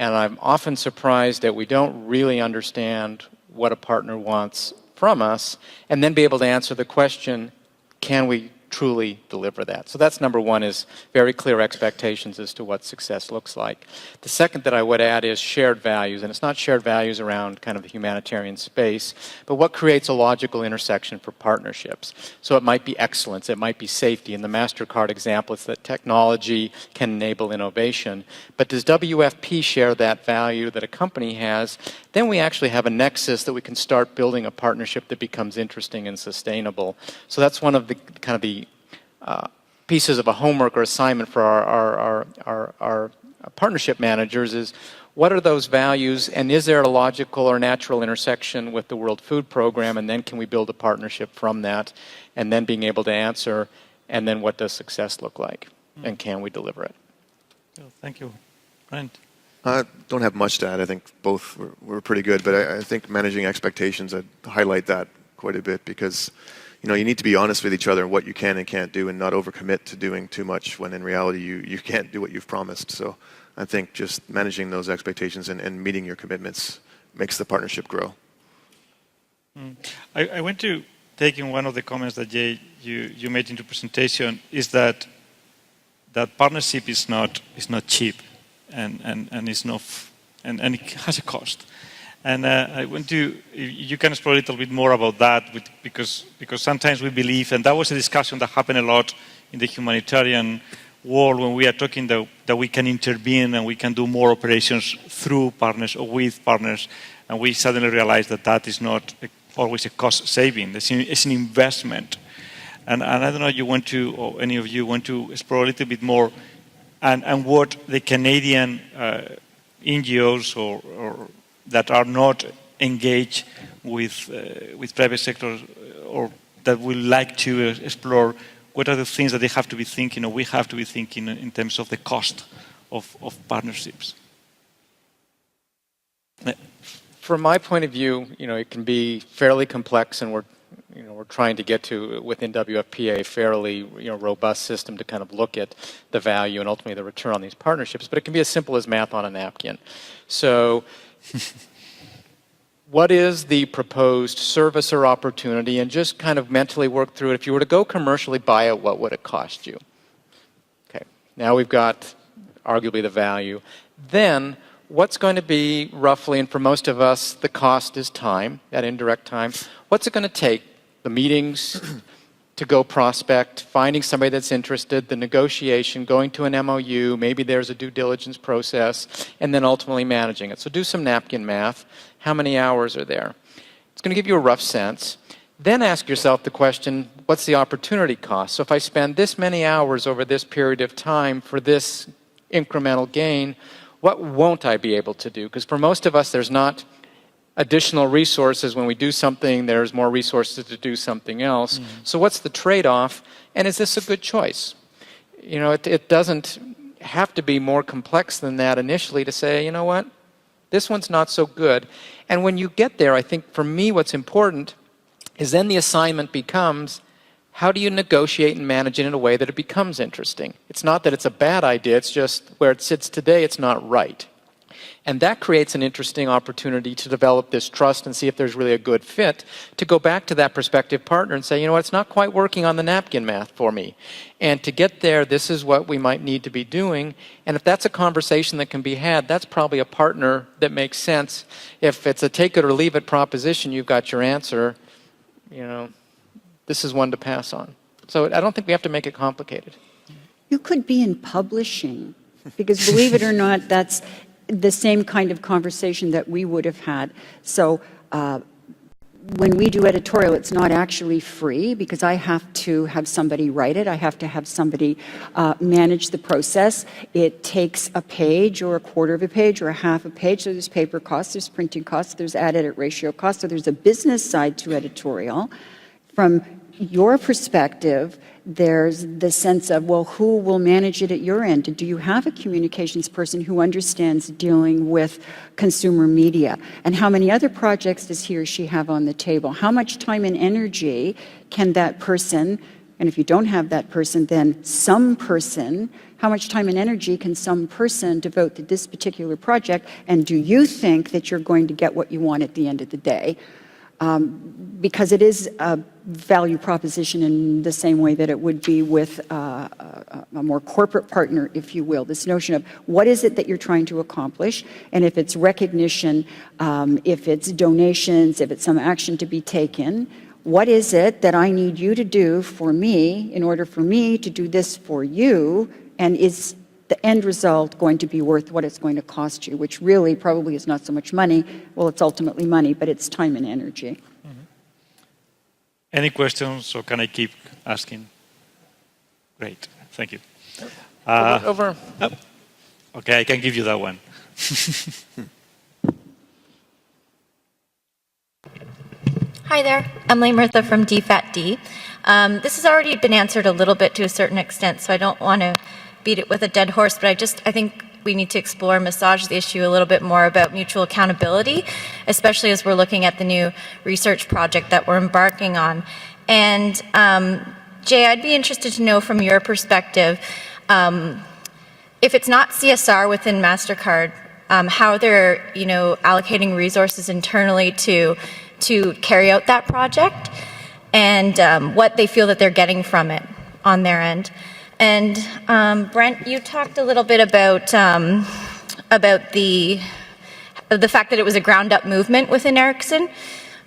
And I'm often surprised that we don't really understand what a partner wants from us and then be able to answer the question, can we truly deliver that? So that's number one, is very clear expectations as to what success looks like. The second that I would add is shared values, and it's not shared values around kind of the humanitarian space, but what creates a logical intersection for partnerships. So it might be excellence, it might be safety. In the MasterCard example, it's that technology can enable innovation. But does WFP share that value that a company has? Then we actually have a nexus that we can start building a partnership that becomes interesting and sustainable. So that's one of the kind of the pieces of a homework or assignment for our partnership managers is, what are those values, and is there a logical or natural intersection with the World Food Program, and then can we build a partnership from that, and then being able to answer, and then what does success look like, and can we deliver it? Thank you. Brent? I don't have much to add. I think both were pretty good, but I think managing expectations, I'd highlight that quite a bit, because you need to be honest with each other on what you can and can't do, and not overcommit to doing too much when in reality you can't do what you've promised. So I think just managing those expectations and meeting your commitments makes the partnership grow. I want to take in one of the comments that Jay, you made in your presentation, is that partnership is not cheap, and it's not, and it has a cost. And I want to, you can explore a little bit more about that, because sometimes we believe, and that was a discussion that happened a lot in the humanitarian world when we are talking that we can intervene and we can do more operations through partners or with partners, and we suddenly realize that is not always a cost saving, it's an investment. And I don't know, you want to, or any of you want to explore a little bit more, and what the Canadian NGOs or that are not engaged with private sector, or that would like to explore, what are the things that they have to be thinking, or we have to be thinking in terms of the cost of partnerships? From my point of view, it can be fairly complex, and we're trying to get to, within WFPA, a fairly robust system to kind of look at the value and ultimately the return on these partnerships. But it can be as simple as math on a napkin. So what is the proposed service or opportunity, and just kind of mentally work through it. If you were to go commercially buy it, what would it cost you? Okay, now we've got arguably the value. Then what's going to be roughly, and for most of us, the cost is time, that indirect time. What's it going to take? The meetings to go prospect, finding somebody that's interested, the negotiation, going to an MOU, maybe there's a due diligence process, and then ultimately managing it. So do some napkin math. How many hours are there? It's going to give you a rough sense. Then ask yourself the question, what's the opportunity cost? So if I spend this many hours over this period of time for this incremental gain, what won't I be able to do? Because for most of us, there's not additional resources. When we do something, there's more resources to do something else. So what's the trade-off? And is this a good choice? It doesn't have to be more complex than that initially to say, you know what, this one's not so good. And when you get there, I think for me what's important is then the assignment becomes, how do you negotiate and manage it in a way that it becomes interesting? It's not that it's a bad idea, it's just where it sits today, it's not right. And that creates an interesting opportunity to develop this trust and see if there's really a good fit, to go back to that prospective partner and say, you know what, it's not quite working on the napkin math for me. And to get there, this is what we might need to be doing. And if that's a conversation that can be had, that's probably a partner that makes sense. If it's a take it or leave it proposition, you've got your answer, this is one to pass on. So I don't think we have to make it complicated. You could be in publishing, because believe it or not, that's the same kind of conversation that we would have had. So when we do editorial, it's not actually free, because I have to have somebody write it. I have to have somebody manage the process. It takes a page or a quarter of a page or a half a page. So there's paper costs, there's printing costs, there's ad-edit ratio costs. So there's a business side to editorial. From your perspective, there's the sense of, well, who will manage it at your end? Do you have a communications person who understands dealing with consumer media? And how many other projects does he or she have on the table? How much time and energy can that person, and if you don't have that person, then some person, how much time and energy can some person devote to this particular project? And do you think that you're going to get what you want at the end of the day? Because it is a value proposition in the same way that it would be with a more corporate partner, if you will. This notion of what is it that you're trying to accomplish, and if it's recognition, if it's donations, if it's some action to be taken, what is it that I need you to do for me in order for me to do this for you, and is the end result going to be worth what it's going to cost you, which really probably is not so much money. Well, it's ultimately money, but it's time and energy. Any questions, or can I keep asking? Great, thank you. Over. Oh, okay, I can give you that one. Hi there, Emily Murtha from DFAT-D. This has already been answered a little bit to a certain extent, so I don't want to beat it with a dead horse, but I think we need to explore, massage the issue a little bit more about mutual accountability, especially as we're looking at the new research project that we're embarking on. And Jay, I'd be interested to know from your perspective, if it's not CSR within MasterCard, how they're allocating resources internally to carry out that project, and what they feel that they're getting from it on their end. And Brent, you talked a little bit about the fact that it was a ground-up movement within Ericsson,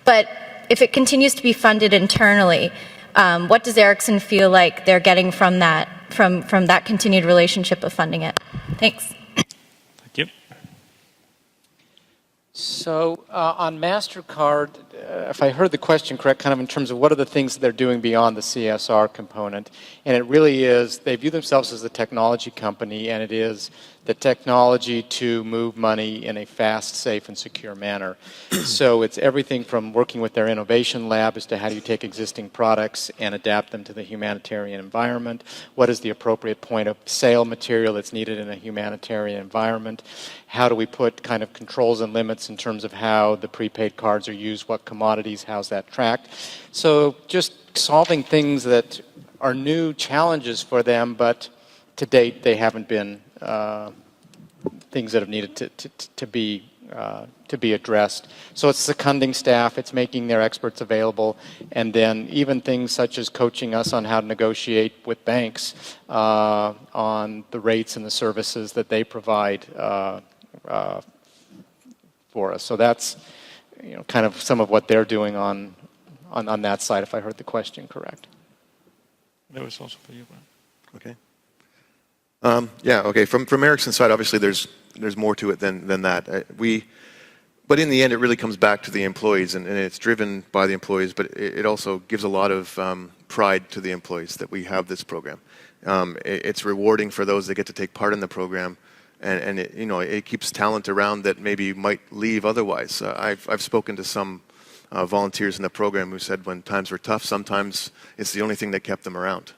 but if it continues to be funded internally, what does Ericsson feel like they're getting from that, from that continued relationship of funding it? Thanks. Thank you. So on MasterCard, if I heard the question correct, kind of in terms of what are the things that they're doing beyond the CSR component, and it really is, they view themselves as a technology company, and it is the technology to move money in a fast, safe, and secure manner. So it's everything from working with their innovation lab as to how do you take existing products and adapt them to the humanitarian environment, what is the appropriate point of sale material that's needed in a humanitarian environment, how do we put kind of controls and limits in terms of how the prepaid cards are used, what commodities, how's that tracked. So just solving things that are new challenges for them, but to date they haven't been things that have needed to be addressed. So it's seconding staff, it's making their experts available, and then even things such as coaching us on how to negotiate with banks on the rates and the services that they provide for us. So that's kind of some of what they're doing on that side, if I heard the question correct. That was also for you, Brian. Okay. Okay. From Ericsson's side, obviously there's more to it than that. But in the end, it really comes back to the employees, and it's driven by the employees. But it also gives a lot of pride to the employees that we have this program. It's rewarding for those that get to take part in the program, and it keeps talent around that maybe might leave otherwise. I've spoken to some volunteers in the program who said when times were tough, sometimes it's the only thing that kept them around.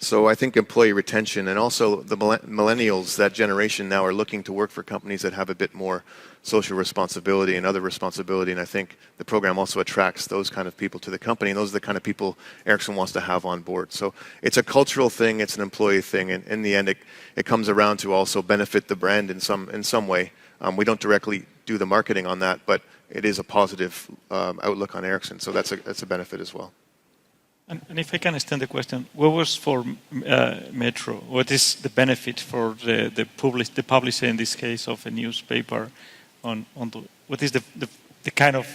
So I think employee retention, and also the millennials, that generation now, are looking to work for companies that have a bit more social responsibility and other responsibility, and I think the program also attracts those kind of people to the company, and those are the kind of people Ericsson wants to have on board. So it's a cultural thing, it's an employee thing, and in the end it comes around to also benefit the brand in some way. We don't directly do the marketing on that, but it is a positive outlook on Ericsson, so that's a benefit as well. And if I can extend the question, what was for Metro? What is the benefit for the publisher in this case of a newspaper? What is the kind of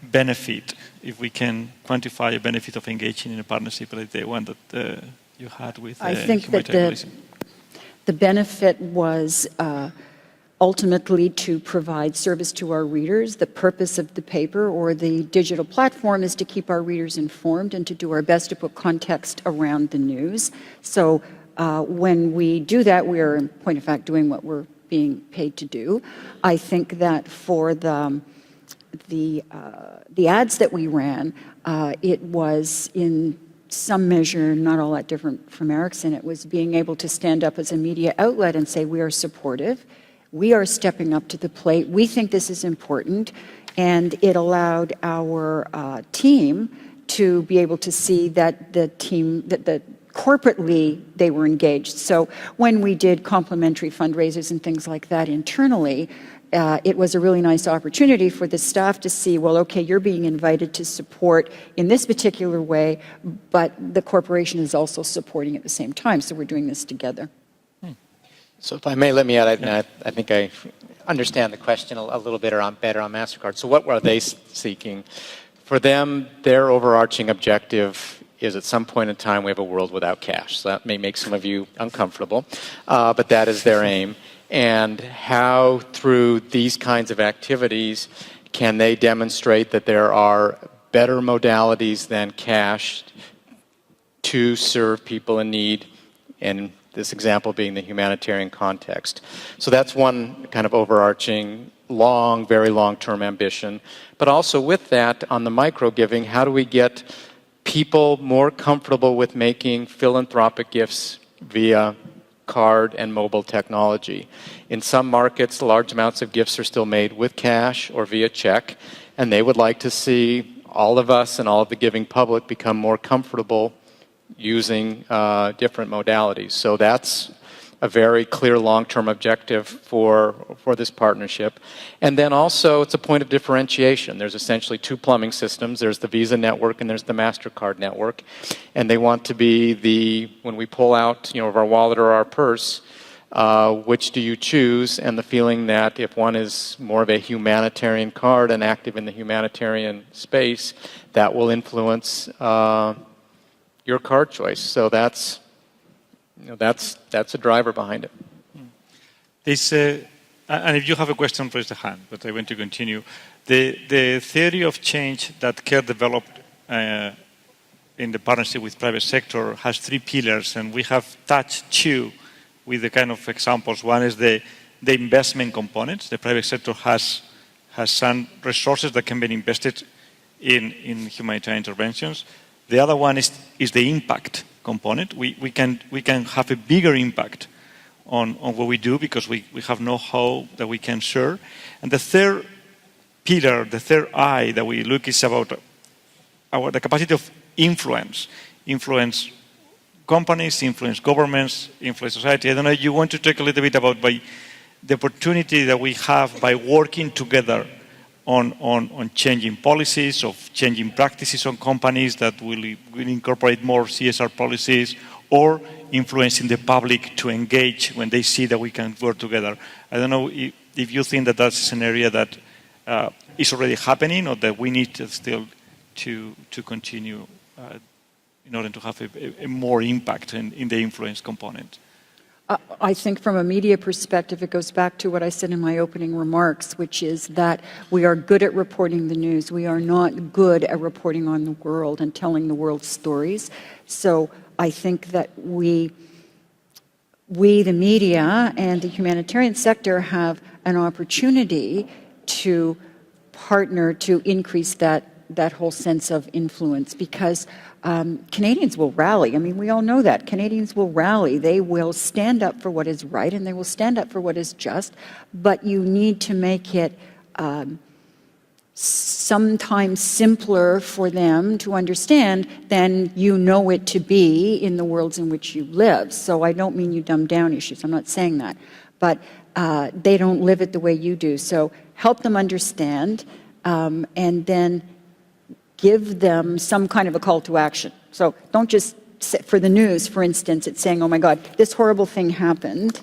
benefit, if we can quantify a benefit of engaging in a partnership like the one that you had with I think that Humanitarian Coalition? the benefit was ultimately to provide service to our readers. The purpose of the paper or the digital platform is to keep our readers informed and to do our best to put context around the news. So when we do that, we are, in point of fact, doing what we're being paid to do. I think that for the ads that we ran, it was in some measure not all that different from Ericsson. It was being able to stand up as a media outlet and say we are supportive. We are stepping up to the plate. We think this is important, and it allowed our team to be able to see that that corporately they were engaged. So when we did complimentary fundraisers and things like that internally, it was a really nice opportunity for the staff to see, well, okay, you're being invited to support in this particular way, but the corporation is also supporting at the same time. So we're doing this together. So if I may, let me add, I think I understand the question a little bit better on MasterCard. So what were they seeking? For them, their overarching objective is at some point in time we have a world without cash. So that may make some of you uncomfortable, but that is their aim. And how through these kinds of activities can they demonstrate that there are better modalities than cash to serve people in need, and this example being the humanitarian context. So that's one kind of overarching, very long-term ambition. But also with that, on the micro-giving, how do we get people more comfortable with making philanthropic gifts via card and mobile technology? In some markets, large amounts of gifts are still made with cash or via check, and they would like to see all of us and all of the giving public become more comfortable using different modalities. So that's a very clear long-term objective for this partnership. And then also it's a point of differentiation. There's essentially two plumbing systems. There's the Visa network and there's the MasterCard network. And they want to be when we pull out of our wallet or our purse, which do you choose? And the feeling that if one is more of a humanitarian card and active in the humanitarian space, that will influence your card choice. So that's a driver behind it. And if you have a question, raise the hand, but I want to continue. The theory of change that CARE developed in the partnership with private sector has three pillars, and we have touched two with the kind of examples. One is the the investment components. The private sector has some resources that can be invested in humanitarian interventions. The other one is the impact component. We can have a bigger impact on what we do because we have know-how that we can share. And the third pillar, the third eye that we look is about the capacity of influence companies, influence governments, influence society. I don't know if you want to talk a little bit about the opportunity that we have by working together on changing policies, of changing practices on companies that will incorporate more CSR policies, or influencing the public to engage when they see that we can work together. I don't know if you think that that's an area that is already happening, or that we need still to continue in order to have a more impact in the influence component. I think from a media perspective, it goes back to what I said in my opening remarks, which is that we are good at reporting the news. We are not good at reporting on the world and telling the world's stories. So I think that we, the media and the humanitarian sector, have an opportunity to partner to increase that whole sense of influence, because Canadians will rally. I mean, we all know that. Canadians will rally. They will stand up for what is right, and they will stand up for what is just, but you need to make it sometimes simpler for them to understand than you know it to be in the worlds in which you live. So I don't mean you dumb down issues. I'm not saying that. But they don't live it the way you do. So help them understand, and then give them some kind of a call to action. So don't just, for the news, for instance, it's saying, oh my God, this horrible thing happened,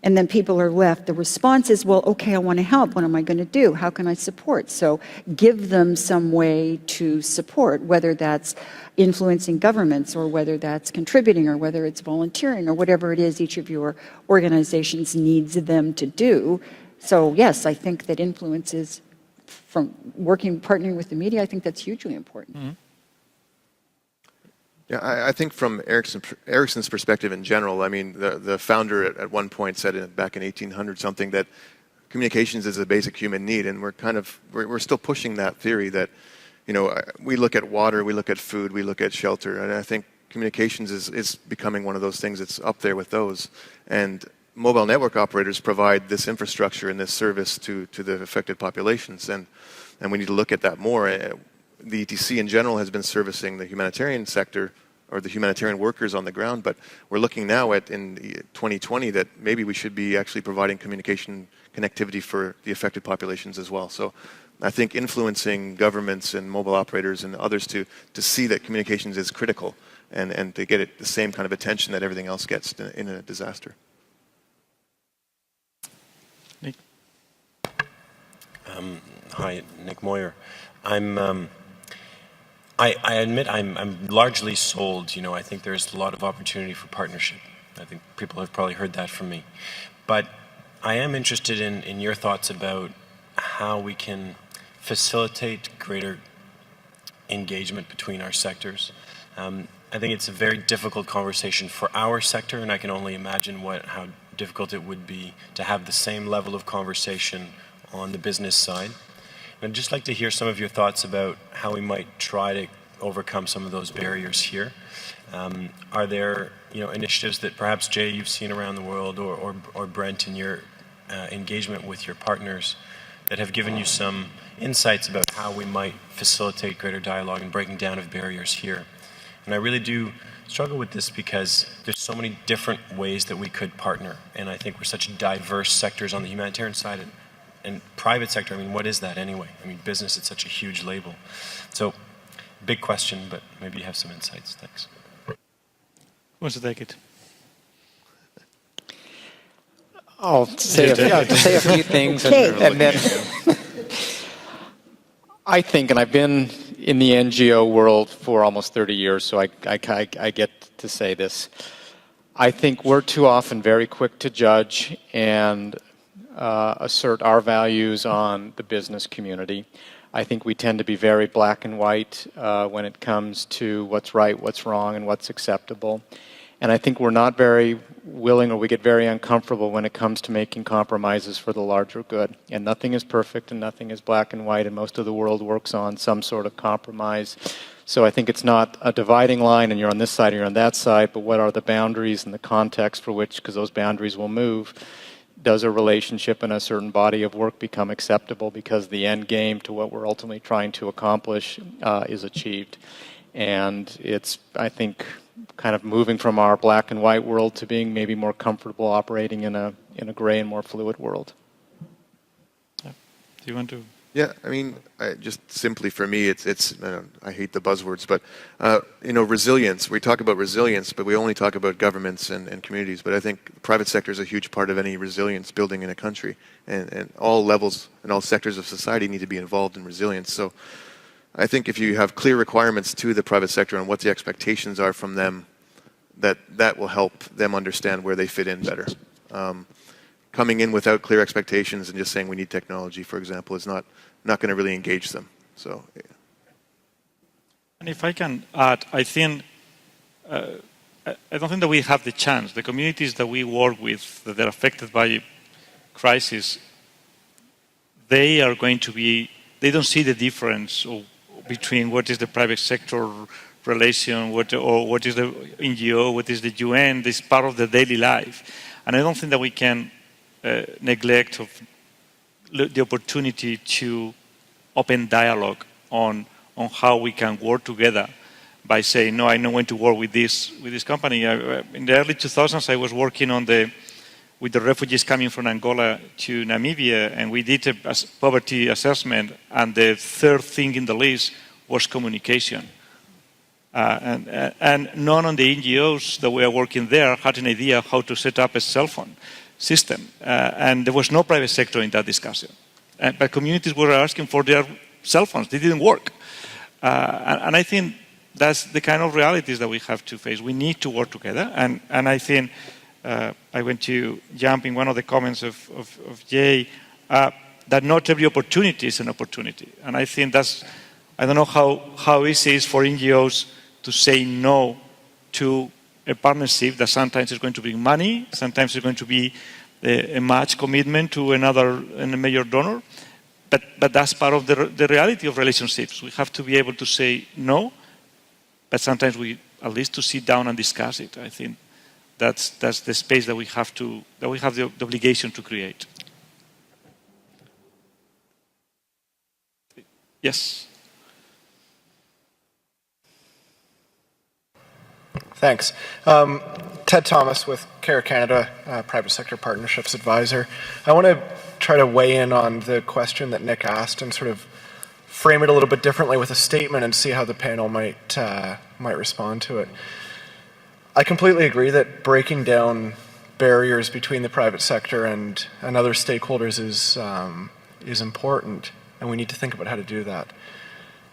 and then people are left. The response is, well, okay, I want to help. What am I going to do? How can I support? So give them some way to support, whether that's influencing governments, or whether that's contributing, or whether it's volunteering, or whatever it is each of your organizations needs them to do. So yes, I think that influence is, from partnering with the media, I think that's hugely important. Mm-hmm. Yeah, I think from Ericsson's perspective in general, I mean, the founder at one point said back in 1800 something that communications is a basic human need, and we're still pushing that theory that, you know, we look at water, we look at food, we look at shelter, and I think communications is becoming one of those things that's up there with those. And mobile network operators provide this infrastructure and this service to the affected populations, and we need to look at that more. The ETC in general has been servicing the humanitarian sector, or the humanitarian workers on the ground, but we're looking now at, in 2020, that maybe we should be actually providing communication connectivity for the affected populations as well. So I think influencing governments and mobile operators and others to see that communications is critical, and to get it the same kind of attention that everything else gets in a disaster. Nick. Hi, Nick Moyer. I admit I'm largely sold. You know, I think there's a lot of opportunity for partnership. I think people have probably heard that from me. But I am interested in your thoughts about how we can facilitate greater engagement between our sectors. I think it's a very difficult conversation for our sector, and I can only imagine how difficult it would be to have the same level of conversation on the business side. I'd just like to hear some of your thoughts about how we might try to overcome some of those barriers here. Are there, initiatives that perhaps, Jay, you've seen around the world, or Brent, in your engagement with your partners, that have given you some insights about how we might facilitate greater dialogue and breaking down of barriers here? And I really do struggle with this because there's so many different ways that we could partner, and I think we're such diverse sectors on the humanitarian side and private sector. I mean, what is that anyway? I mean, business is such a huge label. So, big question, but maybe you have some insights. Thanks. Who wants to take it? I'll say a few things, and then I think, and I've been in the NGO world for almost 30 years, so I get to say this. I think we're too often very quick to judge and assert our values on the business community. I think we tend to be very black and white when it comes to what's right, what's wrong, and what's acceptable. And I think we're not very willing, or we get very uncomfortable when it comes to making compromises for the larger good. And nothing is perfect and nothing is black and white, and most of the world works on some sort of compromise. So I think it's not a dividing line and you're on this side or you're on that side, but what are the boundaries and the context for which, because those boundaries will move, does a relationship and a certain body of work become acceptable because the end game to what we're ultimately trying to accomplish is achieved. And it's, I think, kind of moving from our black and white world to being maybe more comfortable operating in a gray and more fluid world. Do you want to? Yeah, I mean, just simply for me, I hate the buzzwords, but resilience. We talk about resilience, but we only talk about governments and communities. But I think the private sector is a huge part of any resilience building in a country, and all levels and all sectors of society need to be involved in resilience. So I think if you have clear requirements to the private sector on what the expectations are from them, that will help them understand where they fit in better. Coming in without clear expectations and just saying we need technology, for example, is not going to really engage them. So, yeah. And if I can add, I think I don't think that we have the chance. The communities that we work with that are affected by crisis, they are going to be. They don't see the difference between what is the private sector relation, what is the NGO, what is the UN. This is part of their daily life, and I don't think that we can neglect of the opportunity to open dialogue on how we can work together by saying, no, I know when to work with this company. In the early 2000s, I was working with the refugees coming from Angola to Namibia, and we did a poverty assessment, and the third thing in the list was communication. And none of the NGOs that were working there had an idea how to set up a cell phone system, and there was no private sector in that discussion. But communities were asking for their cell phones. They didn't work. And I think that's the kind of realities that we have to face. We need to work together. And I think I went to jump in one of the comments of Jay, that not every opportunity is an opportunity. And I think I don't know how easy it is for NGOs to say no to a partnership that sometimes is going to bring money, sometimes it's going to be a match commitment to a major donor. But that's part of the reality of relationships. We have to be able to say no, but sometimes we at least to sit down and discuss it. I think that's the space that we have the obligation to create. Yes. Thanks. Ted Thomas with CARE Canada, Private Sector Partnerships Advisor. I want to try to weigh in on the question that Nick asked and sort of frame it a little bit differently with a statement and see how the panel might respond to it. I completely agree that breaking down barriers between the private sector and other stakeholders is important, and we need to think about how to do that.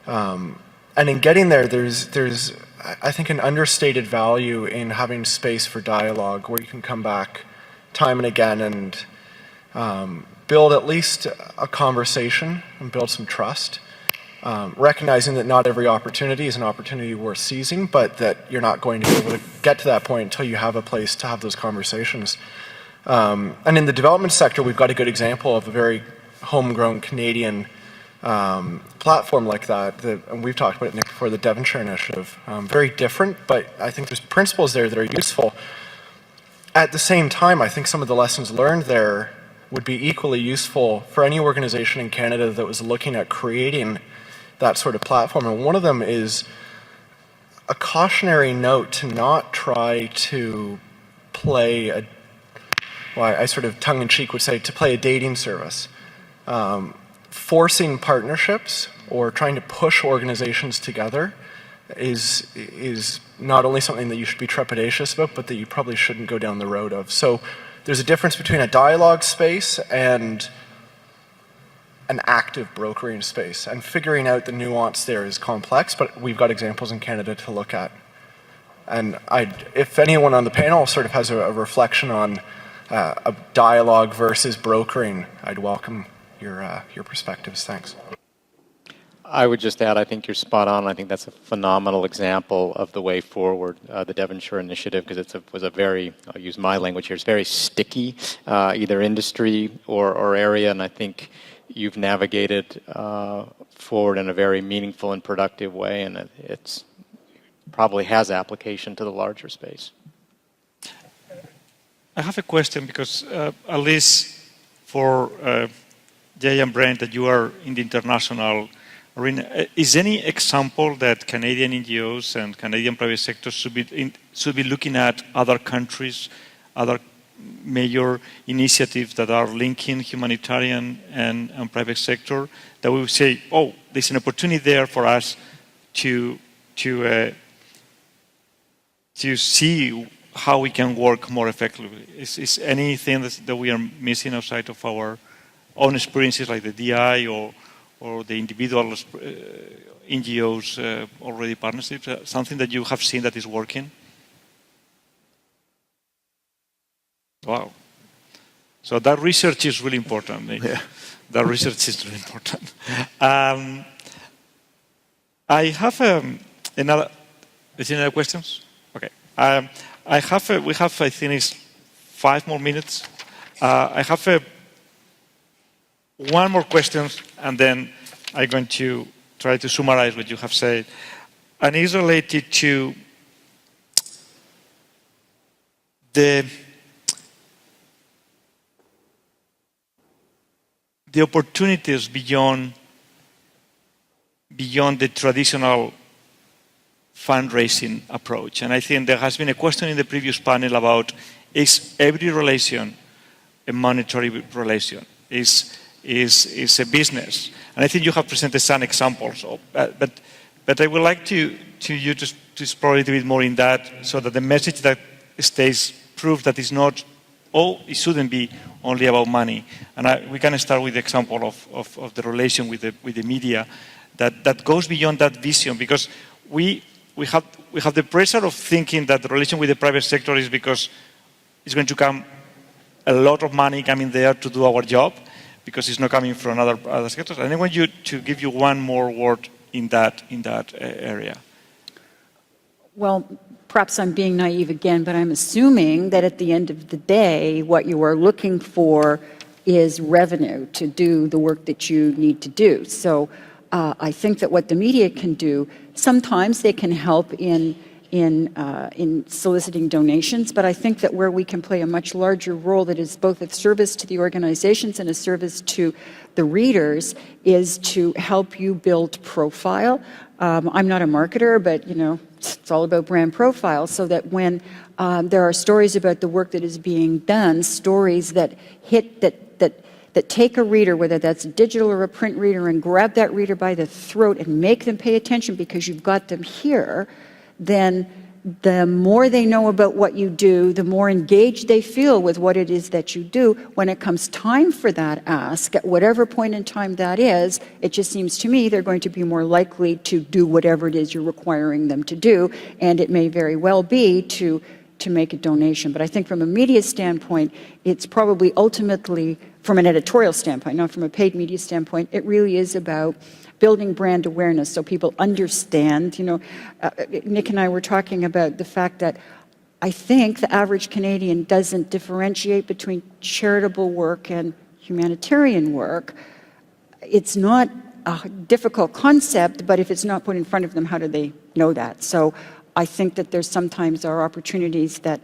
And in getting there, there's I think an understated value in having space for dialogue where you can come back time and again and build at least a conversation and build some trust, recognizing that not every opportunity is an opportunity worth seizing, but that you're not going to be able to get to that point until you have a place to have those conversations. And in the development sector, we've got a good example of a very homegrown Canadian platform like that, and we've talked about it, Nick, before, the Devonshire Initiative. Very different, but I think there's principles there that are useful. At the same time, I think some of the lessons learned there would be equally useful for any organization in Canada that was looking at creating that sort of platform. And one of them is a cautionary note to not try to play I sort of tongue-in-cheek would say, to play a dating service. Forcing partnerships or trying to push organizations together is not only something that you should be trepidatious about, but that you probably shouldn't go down the road of. So there's a difference between a dialogue space and an active brokering space, and figuring out the nuance there is complex, but we've got examples in Canada to look at. And if anyone on the panel sort of has a reflection on a dialogue versus brokering, I'd welcome your perspectives. Thanks. I would just add, I think you're spot on. I think that's a phenomenal example of the way forward, the Devonshire Initiative, because it was a very, I'll use my language here, it's very sticky, either industry or area, and I think you've navigated forward in a very meaningful and productive way, and it's probably has application to the larger space. I have a question because at least for Jay and Brent, that you are in the international arena, is any example that Canadian NGOs and Canadian private sector should be looking at other countries, other major initiatives that are linking humanitarian and private sector, that we would say, oh, there's an opportunity there for us to see how we can work more effectively? Is anything that we are missing outside of our own experiences, like the DI or the individual NGOs already partnerships, something that you have seen that is working? Wow. So that research is really important. Yeah. That research is really important. I have another. Is there any other questions? Okay. We have, I think it's 5 more minutes. I have one more question, and then I'm going to try to summarize what you have said. And it's related to the opportunities beyond the traditional fundraising approach. And I think there has been a question in the previous panel about, is every relation a monetary relation? Is a business? And I think you have presented some examples. But I would like you to explore a little bit more in that, so that the message that stays proof that it's not, it shouldn't be only about money. And we can start with the example of the relation with the media that goes beyond that vision, because we have the pressure of thinking that the relation with the private sector is because it's going to come a lot of money coming there to do our job, because it's not coming from other sectors. And I want you to give you one more word in that area. Well, perhaps I'm being naive again, but I'm assuming that at the end of the day, what you are looking for is revenue to do the work that you need to do. So I think that what the media can do, sometimes they can help in soliciting donations, but I think that where we can play a much larger role that is both a service to the organizations and a service to the readers is to help you build profile. I'm not a marketer, but it's all about brand profile, so that when there are stories about the work that is being done, stories that hit that take a reader, whether that's a digital or a print reader, and grab that reader by the throat and make them pay attention because you've got them here, then the more they know about what you do, the more engaged they feel with what it is that you do. When it comes time for that ask, at whatever point in time that is, it just seems to me they're going to be more likely to do whatever it is you're requiring them to do, and it may very well be to make a donation. But I think from a media standpoint, it's probably ultimately, from an editorial standpoint, not from a paid media standpoint, it really is about building brand awareness so people understand. Nick and I were talking about the fact that I think the average Canadian doesn't differentiate between charitable work and humanitarian work. It's not a difficult concept, but if it's not put in front of them, how do they know that? So I think that there's sometimes are opportunities that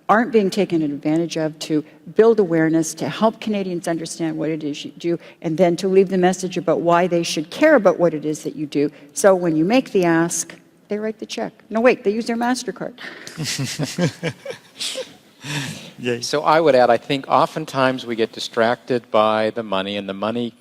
aren't being taken advantage of to build awareness, to help Canadians understand what it is you do, and then to leave the message about why they should care about what it is that you do. So when you make the ask, they write the check. No, wait, they use their MasterCard. Yes. So I would add, I think oftentimes we get distracted by the money, and the money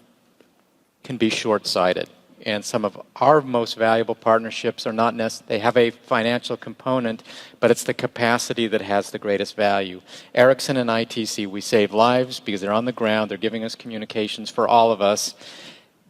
can be short-sighted. And some of our most valuable partnerships are not necessarily, they have a financial component, but it's the capacity that has the greatest value. Ericsson and ITC, we save lives because they're on the ground, they're giving us communications for all of us.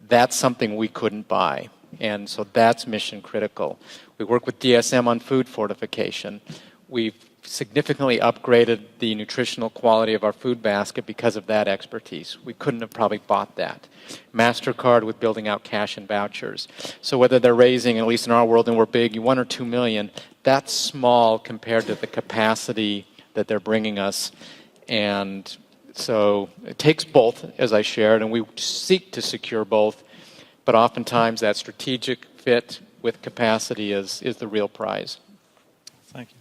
That's something we couldn't buy. And so that's mission critical. We work with DSM on food fortification. We've significantly upgraded the nutritional quality of our food basket because of that expertise. We couldn't have probably bought that. MasterCard with building out cash and vouchers. So whether they're raising, at least in our world, and we're big, 1 or 2 million, that's small compared to the capacity that they're bringing us. And so it takes both, as I shared, and we seek to secure both. But oftentimes that strategic fit with capacity is the real prize. Thank you.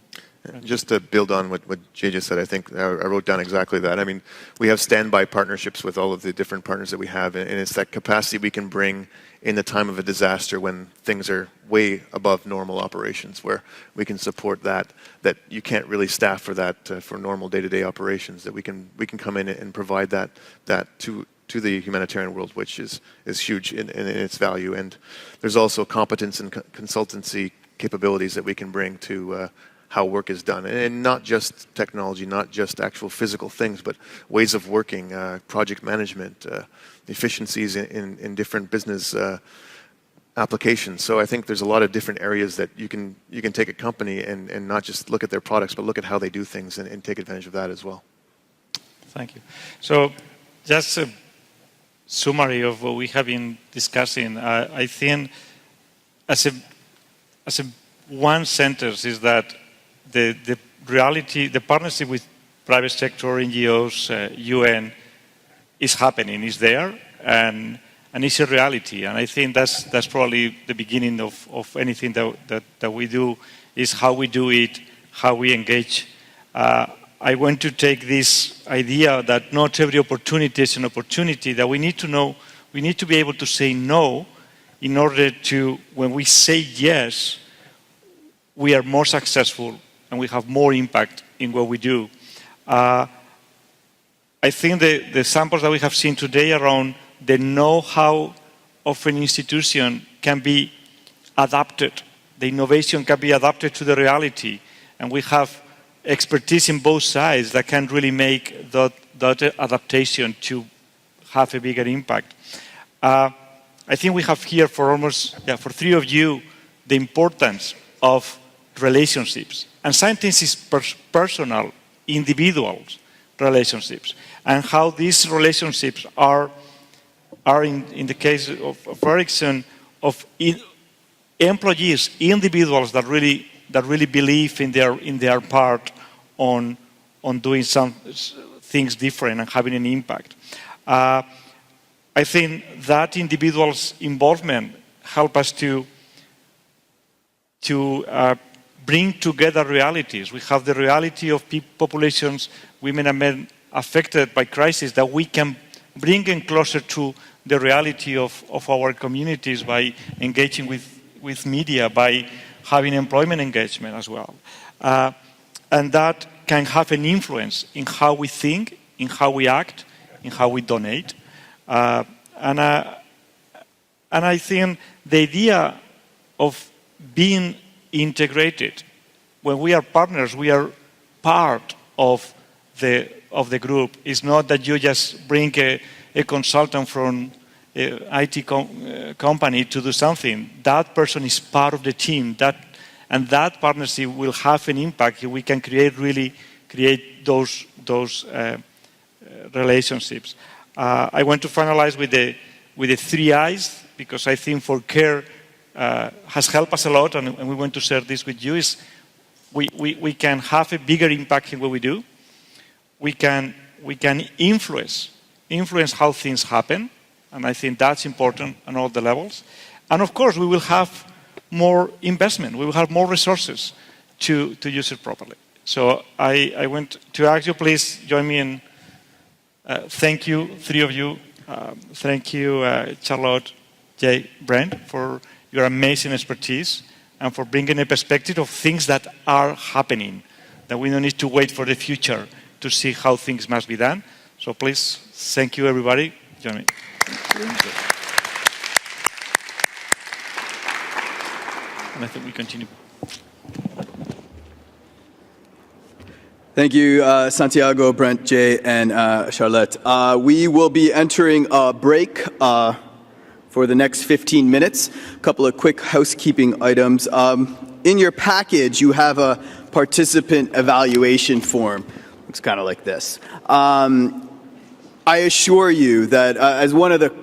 Just to build on what Jay just said, I think I wrote down exactly that. I mean, we have standby partnerships with all of the different partners that we have, and it's that capacity we can bring in the time of a disaster when things are way above normal operations, where we can support that you can't really staff for that for normal day-to-day operations, that we can come in and provide that to the humanitarian world, which is huge in its value. And there's also competence and consultancy capabilities that we can bring to how work is done, and not just technology, not just actual physical things, but ways of working, project management, efficiencies in different business applications. So I think there's a lot of different areas that you can take a company and not just look at their products, but look at how they do things and take advantage of that as well. Thank you. So just a summary of what we have been discussing. I think as a one sentence is that the reality, the partnership with private sector, NGOs, UN is happening, is there, and it's a reality. And I think that's probably the beginning of anything that we do, is how we do it, how we engage. I want to take this idea that not every opportunity is an opportunity, that we need to know, we need to be able to say no in order to, when we say yes, we are more successful and we have more impact in what we do. I think the samples that we have seen today around the know-how of an institution can be adapted. The innovation can be adapted to the reality. And we have expertise in both sides that can really make that adaptation to have a bigger impact. I think we have here for for three of you, the importance of relationships. And sometimes it's personal, individual relationships, and how these relationships are in the case of Ericsson, of employees, individuals that really believe in their part on doing some things different and having an impact. I think that individuals' involvement help us to bring together realities. We have the reality of populations, women and men affected by crisis, that we can bring in closer to the reality of our communities by engaging with media, by having employment engagement as well. And that can have an influence in how we think, in how we act, in how we donate. And I think the idea of being integrated, when we are partners, we are part of the group. It's not that you just bring a consultant from an IT company to do something. That person is part of the team. And that partnership will have an impact. We can create those relationships. I want to finalize with the 3 I's, because I think for care has helped us a lot, and we want to share this with you, is we can have a bigger impact in what we do. We can influence how things happen, and I think that's important on all the levels. And of course, we will have more investment. We will have more resources to use it properly. So I want to ask you, please join me in thank you, 3 of you. Thank you, Charlotte, Jay, Brent, for your amazing expertise and for bringing a perspective of things that are happening, that we don't need to wait for the future to see how things must be done. So please, thank you, everybody. Join me. Thank you. And I think we continue. Thank you, Santiago, Brent, Jay, and Charlotte. We will be entering a break for the next 15 minutes. A couple of quick housekeeping items. In your package, you have a participant evaluation form. Looks kind of like this. I assure you that as one of the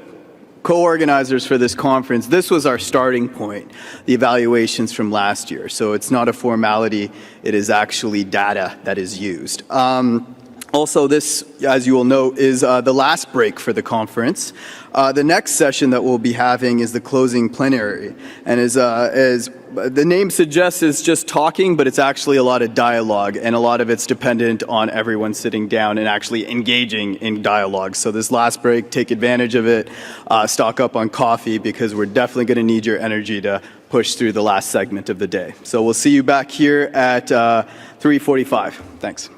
co-organizers for this conference, this was our starting point, the evaluations from last year. So it's not a formality, it is actually data that is used. Also, this, as you will note, is the last break for the conference. The next session that we'll be having is the Closing Plenary. And as the name suggests, it's just talking, but it's actually a lot of dialogue, and a lot of it's dependent on everyone sitting down and actually engaging in dialogue. So this last break, take advantage of it, stock up on coffee, because we're definitely going to need your energy to push through the last segment of the day. So we'll see you back here at 3:45. Thanks.